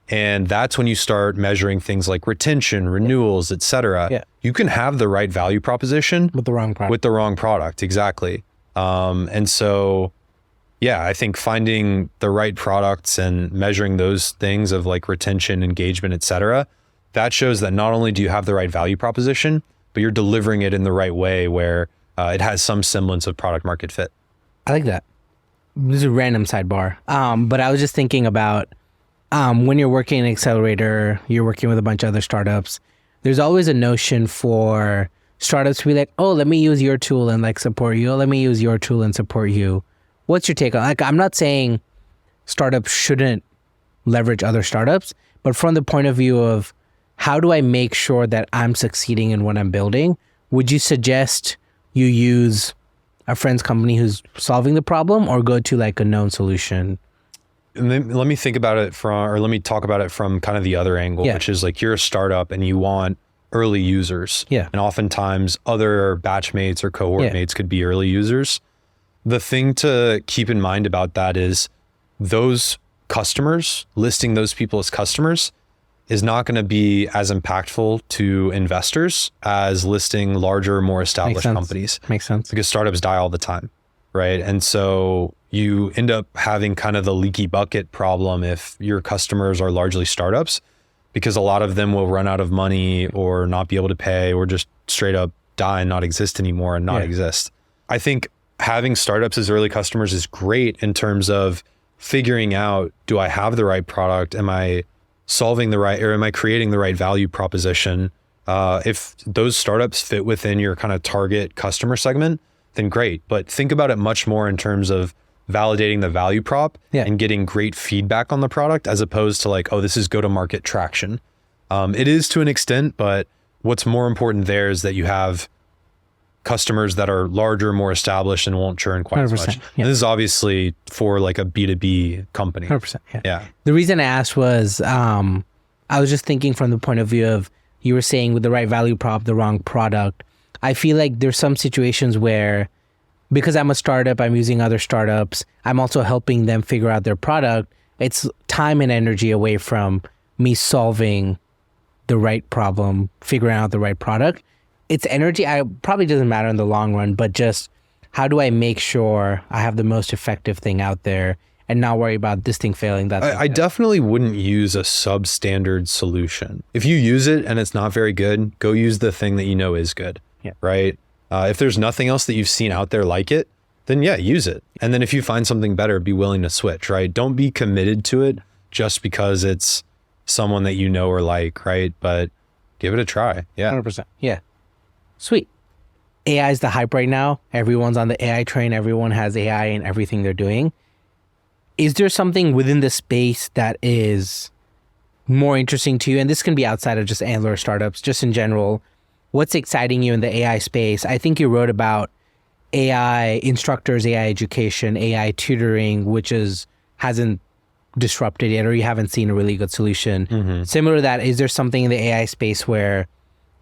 And that's when you start measuring things like retention, renewals, et cetera. Yeah. You can have the right value proposition With the wrong product. With the wrong product, exactly. And so, yeah, I think finding the right products and measuring those things of like retention, engagement, et cetera, that shows that not only do you have the right value proposition, but you're delivering it in the right way where it has some semblance of product market fit. I like that. This is a random sidebar. But I was just thinking about when you're working in an accelerator, you're working with a bunch of other startups, there's always a notion for startups to be like, oh, let me use your tool and like support you. Oh, let me use your tool and support you. What's your take on, like, I'm not saying startups shouldn't leverage other startups, but from the point of view of how do I make sure that I'm succeeding in what I'm building, would you suggest you use a friend's company who's solving the problem or go to like a known solution? And then let me think about it let me talk about it from kind of the other angle, which is like you're a startup and you want early users. Yeah. And oftentimes other batch mates or cohort mates could be early users. The thing to keep in mind about that is those customers, listing those people as customers is not going to be as impactful to investors as listing larger, more established companies. Makes sense. Because startups die all the time, right? And so you end up having kind of the leaky bucket problem if your customers are largely startups, because a lot of them will run out of money or not be able to pay or just straight up die and not exist anymore and not exist. I think having startups as early customers is great in terms of figuring out, do I have the right product? Am I solving the right, or am I creating the right value proposition? If those startups fit within your kind of target customer segment, then great. But think about it much more in terms of validating the value prop and getting great feedback on the product, as opposed to like, oh, this is go-to-market traction. It is to an extent, but what's more important there is that you have customers that are larger, more established, and won't churn quite as much. And this is obviously for like a B2B company. 100%. Yeah. The reason I asked was, I was just thinking from the point of view of, you were saying with the right value prop, the wrong product. I feel like there's some situations where, because I'm a startup, I'm using other startups, I'm also helping them figure out their product. It's time and energy away from me solving the right problem, figuring out the right product. It's energy. I probably doesn't matter in the long run, but just how do I make sure I have the most effective thing out there and not worry about this thing failing? I definitely wouldn't use a substandard solution. If you use it and it's not very good, go use the thing that you know is good, right? If there's nothing else that you've seen out there like it, then use it. And then if you find something better, be willing to switch, right? Don't be committed to it just because it's someone that you know or like, right? But give it a try. 100%. Yeah. Sweet. AI is the hype right now. Everyone's on the AI train. Everyone has AI in everything they're doing. Is there something within the space that is more interesting to you? And this can be outside of just Antler startups, just in general. What's exciting you in the AI space? I think you wrote about AI instructors, AI education, AI tutoring, which hasn't disrupted yet, or you haven't seen a really good solution. Similar to that, is there something in the AI space where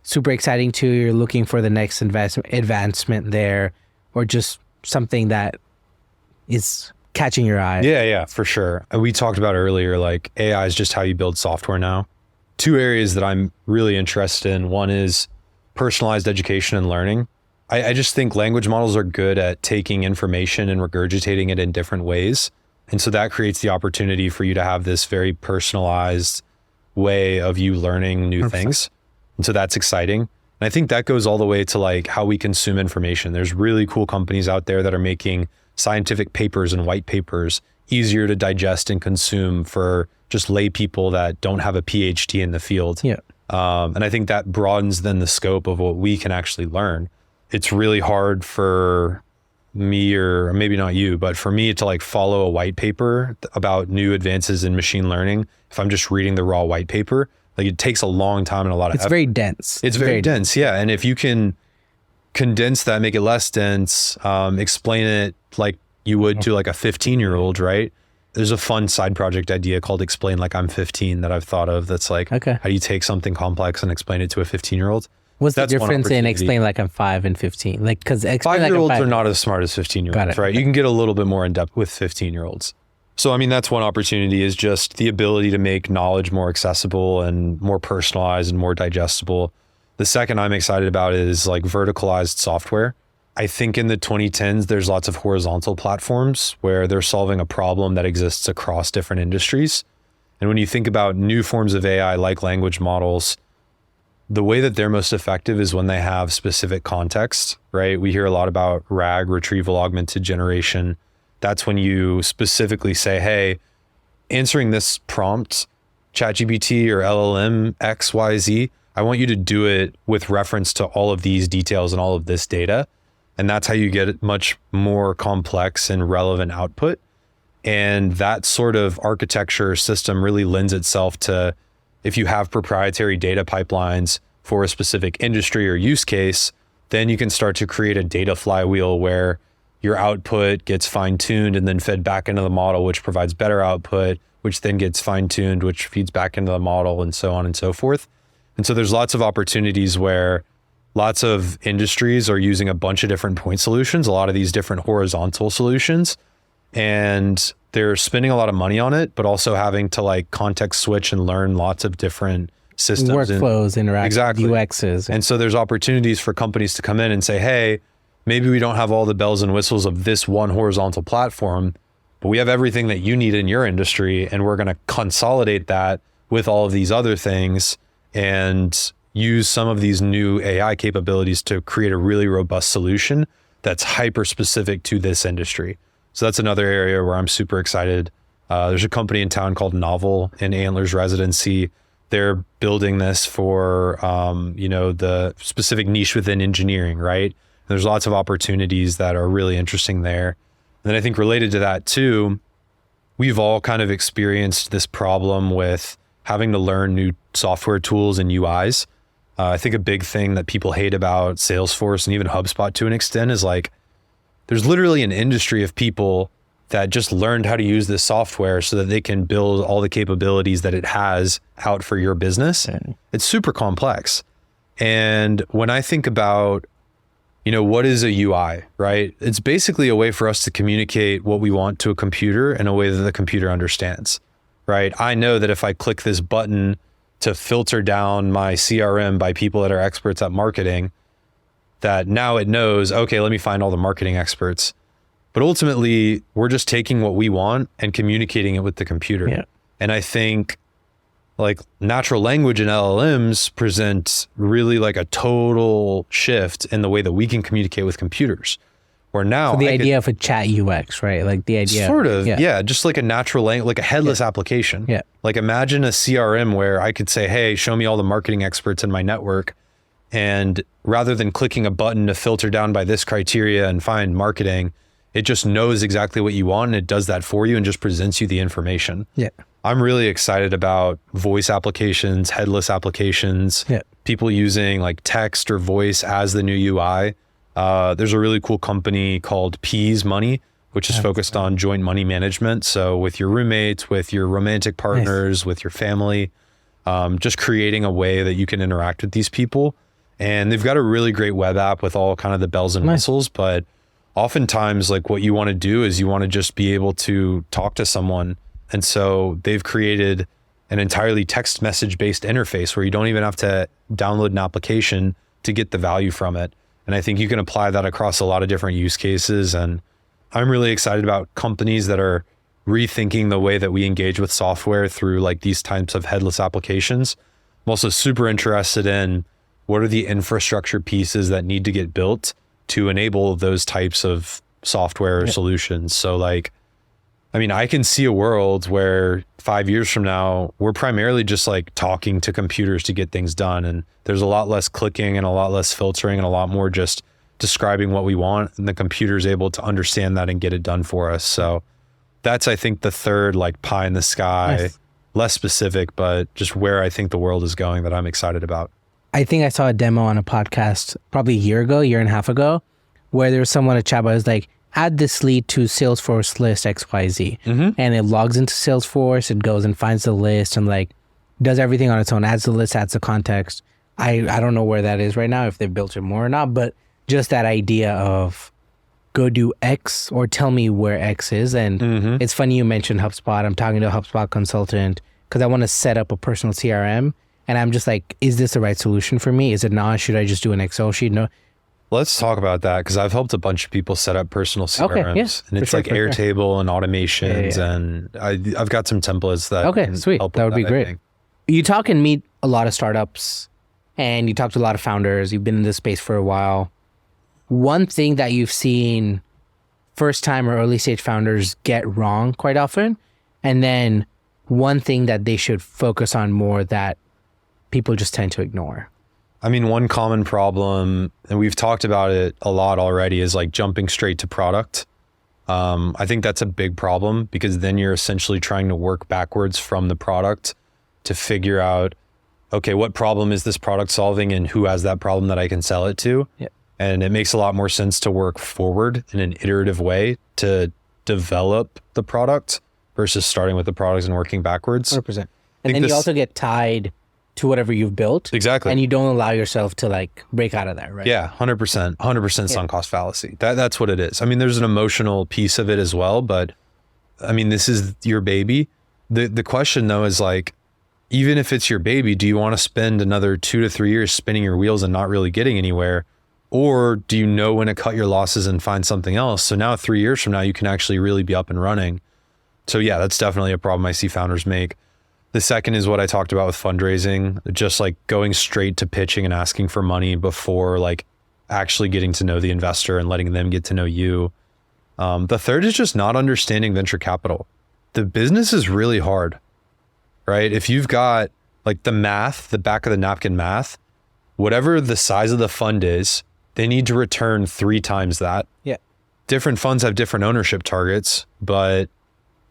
super exciting to you, you're looking for the next advancement there, or just something that is catching your eye? Yeah, for sure. We talked about earlier, like AI is just how you build software now. Two areas that I'm really interested in. One is personalized education and learning. I just think language models are good at taking information and regurgitating it in different ways. And so that creates the opportunity for you to have this very personalized way of you learning new 100%. Things. And so that's exciting. And I think that goes all the way to like how we consume information. There's really cool companies out there that are making scientific papers and white papers easier to digest and consume for just lay people that don't have a PhD in the field. And I think that broadens then the scope of what we can actually learn. It's really hard for me, or maybe not you, but for me to like follow a white paper about new advances in machine learning if I'm just reading the raw white paper. Like it takes a long time and a lot of effort. It's very dense. It's very dense. Yeah. And if you can condense that, make it less dense, explain it like you would to like a 15-year-old, right? There's a fun side project idea called Explain Like I'm 15 that I've thought of. That's like, how do you take something complex and explain it to a 15-year-old? What's the difference in Explain Like I'm 5 and 15? Like, because 5-year-olds are not as smart as 15-year-olds, right? You can get a little bit more in depth with 15-year-olds. So, I mean, that's one opportunity, is just the ability to make knowledge more accessible and more personalized and more digestible. The second I'm excited about is like verticalized software. I think in the 2010s, there's lots of horizontal platforms where they're solving a problem that exists across different industries. And when you think about new forms of AI like language models, the way that they're most effective is when they have specific context, right? We hear a lot about RAG, retrieval augmented generation. That's when you specifically say, hey, answering this prompt, ChatGPT or LLM XYZ I want you to do it with reference to all of these details and all of this data. And that's how you get much more complex and relevant output. And that sort of architecture system really lends itself to, if you have proprietary data pipelines for a specific industry or use case, then you can start to create a data flywheel where your output gets fine-tuned and then fed back into the model, which provides better output, which then gets fine-tuned, which feeds back into the model, and so on and so forth. And so there's lots of opportunities where lots of industries are using a bunch of different point solutions, a lot of these different horizontal solutions, and they're spending a lot of money on it, but also having to like context switch and learn lots of different systems, workflows, interactive exactly. UXs. And so there's opportunities for companies to come in and say, hey, maybe we don't have all the bells and whistles of this one horizontal platform, but we have everything that you need in your industry, and we're going to consolidate that with all of these other things and use some of these new AI capabilities to create a really robust solution that's hyper specific to this industry. So that's another area where I'm super excited. There's a company in town called Novel in Antler's residency. They're building this for, the specific niche within engineering, right? There's lots of opportunities that are really interesting there. And then I think related to that too, we've all kind of experienced this problem with having to learn new software tools and UIs. I think a big thing that people hate about Salesforce and even HubSpot to an extent is like, there's literally an industry of people that just learned how to use this software so that they can build all the capabilities that it has out for your business. It's super complex. And when I think about, what is a UI, right? It's basically a way for us to communicate what we want to a computer in a way that the computer understands, right? I know that if I click this button to filter down my CRM by people that are experts at marketing, that now it knows, okay, let me find all the marketing experts. But ultimately, we're just taking what we want and communicating it with the computer. Yeah. And I think like natural language and LLMs present really like a total shift in the way that we can communicate with computers. Where now the idea of a chat UX, right? Like the idea. Sort of, yeah. Just like a natural language, like a headless application. Yeah. Like imagine a CRM where I could say, hey, show me all the marketing experts in my network. And rather than clicking a button to filter down by this criteria and find marketing, it just knows exactly what you want and it does that for you and just presents you the information. Yeah. I'm really excited about voice applications, headless applications, people using like text or voice as the new UI. There's a really cool company called Peas Money, which is focused on joint money management. So with your roommates, with your romantic partners, with your family, just creating a way that you can interact with these people. And they've got a really great web app with all kind of the bells and whistles, but oftentimes like what you want to do is you want to just be able to talk to someone. And so they've created an entirely text message based interface where you don't even have to download an application to get the value from it. And I think you can apply that across a lot of different use cases. And I'm really excited about companies that are rethinking the way that we engage with software through like these types of headless applications. I'm also super interested in what are the infrastructure pieces that need to get built to enable those types of software solutions. So like, I mean, I can see a world where 5 years from now, we're primarily just like talking to computers to get things done. And there's a lot less clicking and a lot less filtering and a lot more just describing what we want. And the computer is able to understand that and get it done for us. So that's, I think, the third like pie in the sky, less specific, but just where I think the world is going that I'm excited about. I think I saw a demo on a podcast probably a year and a half ago, where there was someone at Chaba was like, add this lead to Salesforce list XYZ. And it logs into Salesforce, it goes and finds the list and like does everything on its own, adds the list, adds the context. I don't know where that is right now, if they've built it more or not, but just that idea of go do X or tell me where X is. And it's funny you mentioned HubSpot. I'm talking to a HubSpot consultant because I want to set up a personal CRM. And I'm just like, is this the right solution for me? Is it not? Should I just do an Excel sheet? No. Let's talk about that because I've helped a bunch of people set up personal CRMs. And it's like Airtable and automations. And I've got some templates that can sweet. help That would with be great. You talk and meet a lot of startups and you talk to a lot of founders. You've been in this space for a while. One thing that you've seen first time or early stage founders get wrong quite often, and then one thing that they should focus on more that people just tend to ignore? I mean, one common problem, and we've talked about it a lot already, is like jumping straight to product. I think that's a big problem because then you're essentially trying to work backwards from the product to figure out, okay, what problem is this product solving and who has that problem that I can sell it to? Yep. And it makes a lot more sense to work forward in an iterative way to develop the product versus starting with the product and working backwards. 100%. And then you also get tied to whatever you've built. Exactly. And you don't allow yourself to like break out of that, right? Yeah, 100% sunk cost fallacy. That's what it is. I mean, there's an emotional piece of it as well, but I mean, this is your baby. The question though is like, even if it's your baby, do you want to spend another 2 to 3 years spinning your wheels and not really getting anywhere? Or do you know when to cut your losses and find something else? So now 3 years from now, you can actually really be up and running. So yeah, that's definitely a problem I see founders make. The second is what I talked about with fundraising, just like going straight to pitching and asking for money before like actually getting to know the investor and letting them get to know you. The third is just not understanding venture capital. The business is really hard, right? If you've got like the math, the back of the napkin math, whatever the size of the fund is, they need to return 3 times that. Yeah. Different funds have different ownership targets, but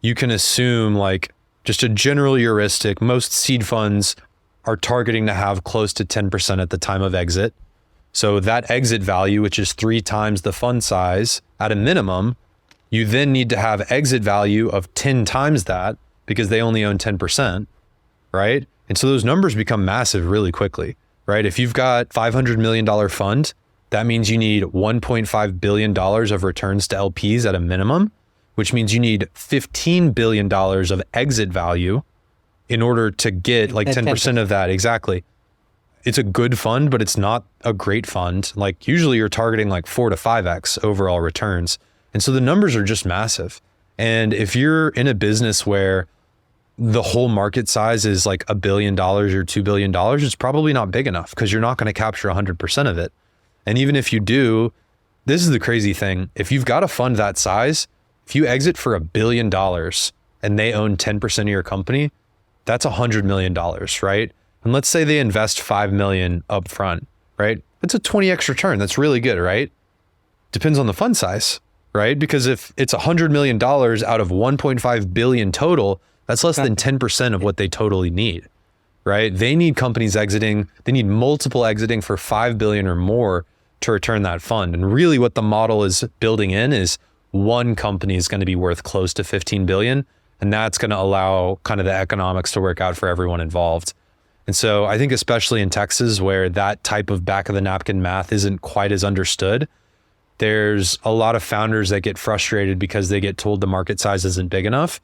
you can assume like just a general heuristic, most seed funds are targeting to have close to 10% at the time of exit. So that exit value, which is 3 times the fund size at a minimum, you then need to have exit value of 10 times that because they only own 10%, right? And so those numbers become massive really quickly, right? If you've got $500 million fund, that means you need $1.5 billion of returns to LPs at a minimum, which means you need $15 billion of exit value in order to get like 10% of that. Exactly. It's a good fund, but it's not a great fund. Like usually you're targeting like 4 to 5x overall returns. And so the numbers are just massive. And if you're in a business where the whole market size is like $1 billion or $2 billion, it's probably not big enough because you're not going to capture 100% of it. And even if you do, this is the crazy thing. If you've got a fund that size, if you exit for $1 billion and they own 10% of your company, that's $100 million, right? And let's say they invest 5 million up front, right? That's a 20x return. That's really good, right? Depends on the fund size, right? Because if it's $100 million out of 1.5 billion total, that's less than 10% of what they totally need, right? They need companies exiting. They need multiple exiting for 5 billion or more to return that fund. And really what the model is building in is one company is going to be worth close to 15 billion. And that's going to allow kind of the economics to work out for everyone involved. And so I think especially in Texas where that type of back of the napkin math isn't quite as understood, there's a lot of founders that get frustrated because they get told the market size isn't big enough.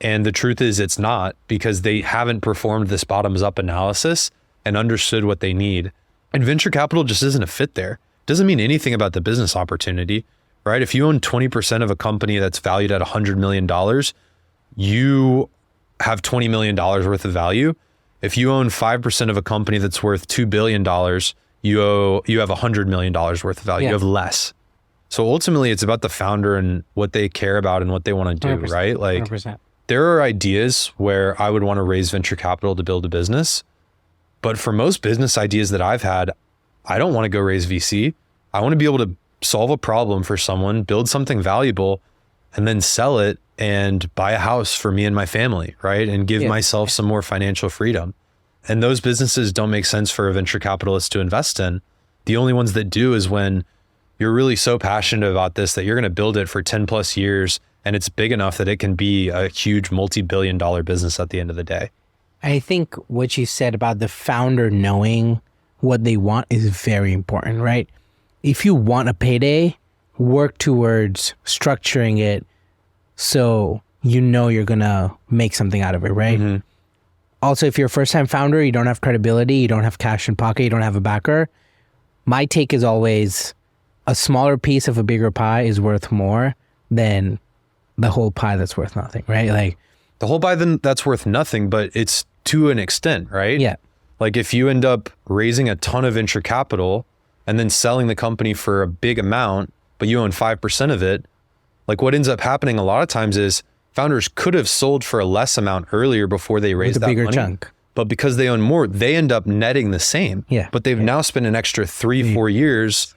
And the truth is it's not, because they haven't performed this bottoms up analysis and understood what they need. And venture capital just isn't a fit there. Doesn't mean anything about the business opportunity, right? If you own 20% of a company that's valued at $100 million, you have $20 million worth of value. If you own 5% of a company that's worth $2 billion, you have $100 million worth of value. Yeah. You have less. So ultimately it's about the founder and what they care about and what they want to do, right? Like 100%. There are ideas where I would want to raise venture capital to build a business. But for most business ideas that I've had, I don't want to go raise VC. I want to be able to solve a problem for someone, build something valuable, and then sell it and buy a house for me and my family, right? And give myself some more financial freedom. And those businesses don't make sense for a venture capitalist to invest in. The only ones that do is when you're really so passionate about this that you're going to build it for 10 plus years and it's big enough that it can be a huge multi-billion dollar business at the end of the day. I think what you said about the founder knowing what they want is very important, right? If you want a payday, work towards structuring it so you know you're going to make something out of it, right? Mm-hmm. Also, if you're a first-time founder, you don't have credibility, you don't have cash in pocket, you don't have a backer, my take is always a smaller piece of a bigger pie is worth more than the whole pie that's worth nothing, right? Like the whole pie then that's worth nothing, but it's to an extent, right? Yeah. Like if you end up raising a ton of venture capital and then selling the company for a big amount, but you own 5% of it, like what ends up happening a lot of times is founders could have sold for a less amount earlier before they raised that bigger money. Chunk. but because they own more, they end up netting the same. Yeah. But they've now spent an extra 3-4 years,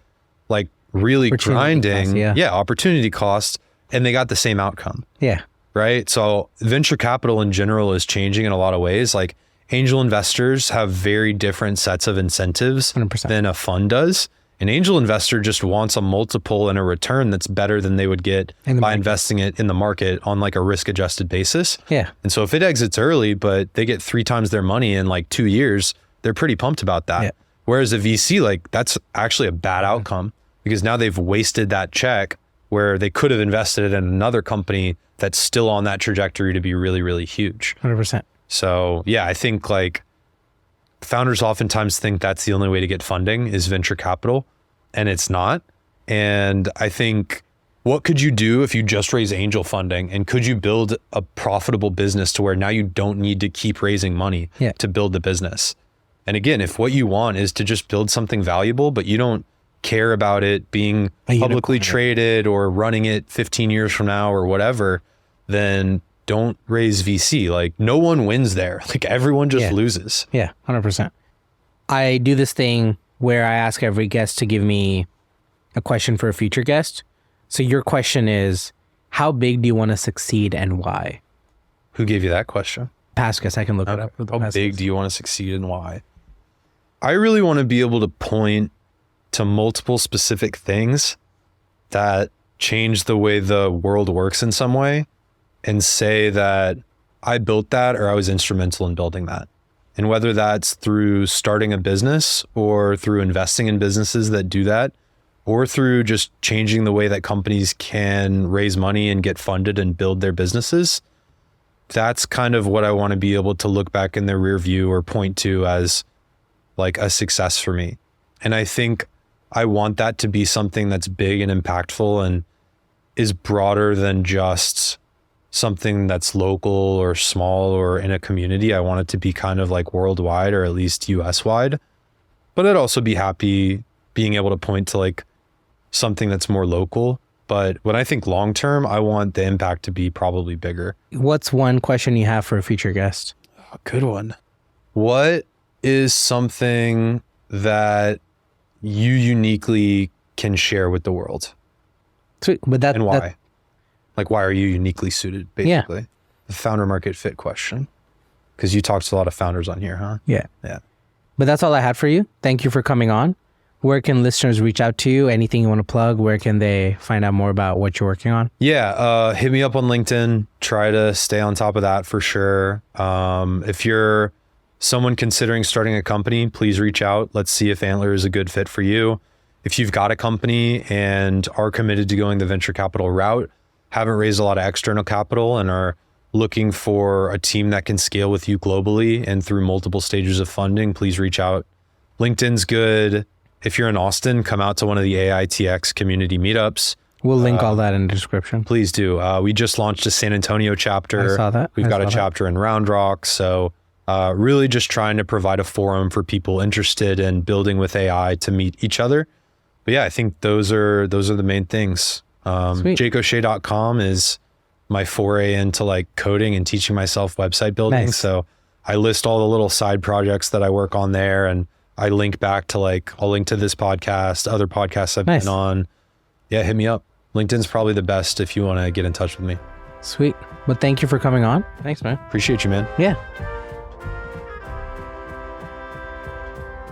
like really grinding. Opportunity cost, and they got the same outcome. Yeah. Right. So venture capital in general is changing in a lot of ways. Like angel investors have very different sets of incentives 100%. than a fund does. An angel investor just wants a multiple and a return that's better than they would get by investing it in the market on like a risk adjusted basis. Yeah. And so if it exits early, but they get 3 times their money in like 2 years, they're pretty pumped about that. Yeah. Whereas a VC, like that's actually a bad outcome because now they've wasted that check where they could have invested it in another company that's still on that trajectory to be really, really huge. 100%. So yeah, I think like founders oftentimes think that's the only way to get funding is venture capital, and it's not. And I think, what could you do if you just raise angel funding, and could you build a profitable business to where now you don't need to keep raising money to build the business? And again, if what you want is to just build something valuable, but you don't care about it being publicly traded or running it 15 years from now or whatever, then don't raise VC. Like no one wins there. Like everyone just loses. Yeah, 100%. I do this thing where I ask every guest to give me a question for a future guest. So your question is, how big do you want to succeed and why? Who gave you that question? Past guest, I can look it up. How big do you want to succeed and why? I really want to be able to point to multiple specific things that change the way the world works in some way and say that I built that or I was instrumental in building that. And whether that's through starting a business or through investing in businesses that do that, or through just changing the way that companies can raise money and get funded and build their businesses, that's kind of what I want to be able to look back in the rear view or point to as like a success for me. And I think I want that to be something that's big and impactful and is broader than just something that's local or small or in a community. I want it to be kind of like worldwide or at least US wide. But I'd also be happy being able to point to like something that's more local. But when I think long term, I want the impact to be probably bigger. What's one question you have for a future guest? A good one. What is something that you uniquely can share with the world? Sweet. But and why? Like, why are you uniquely suited, basically? Yeah. The founder market fit question. Because you talked to a lot of founders on here, huh? Yeah. Yeah. But that's all I had for you. Thank you for coming on. Where can listeners reach out to you? Anything you want to plug? Where can they find out more about what you're working on? Yeah. Hit me up on LinkedIn. Try to stay on top of that for sure. If you're someone considering starting a company, please reach out. Let's see if Antler is a good fit for you. If you've got a company and are committed to going the venture capital route, haven't raised a lot of external capital and are looking for a team that can scale with you globally and through multiple stages of funding, please reach out. LinkedIn's good. If you're in Austin, come out to one of the AITX community meetups. We'll link all that in the description. Please do. We just launched a San Antonio chapter. I saw that. We've got a chapter in Round Rock. So really just trying to provide a forum for people interested in building with AI to meet each other. But yeah, I think those are the main things. JakeO'Shea.com is my foray into like coding and teaching myself website building. Nice. So I list all the little side projects that I work on there, and I link back to like, I'll link to this podcast, other podcasts I've been on. Yeah, hit me up. LinkedIn's probably the best if you want to get in touch with me. Sweet. Well, thank you for coming on. Thanks, man. Appreciate you, man. Yeah.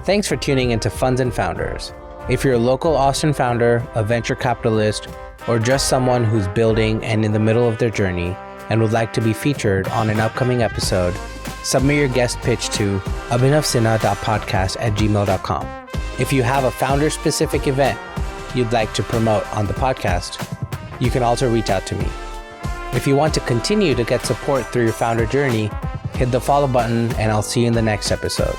Thanks for tuning into Funds and Founders. If you're a local Austin founder, a venture capitalist, or just someone who's building and in the middle of their journey and would like to be featured on an upcoming episode, submit your guest pitch to abhinavsinha.podcast@gmail.com. If you have a founder-specific event you'd like to promote on the podcast, you can also reach out to me. If you want to continue to get support through your founder journey, hit the follow button and I'll see you in the next episode.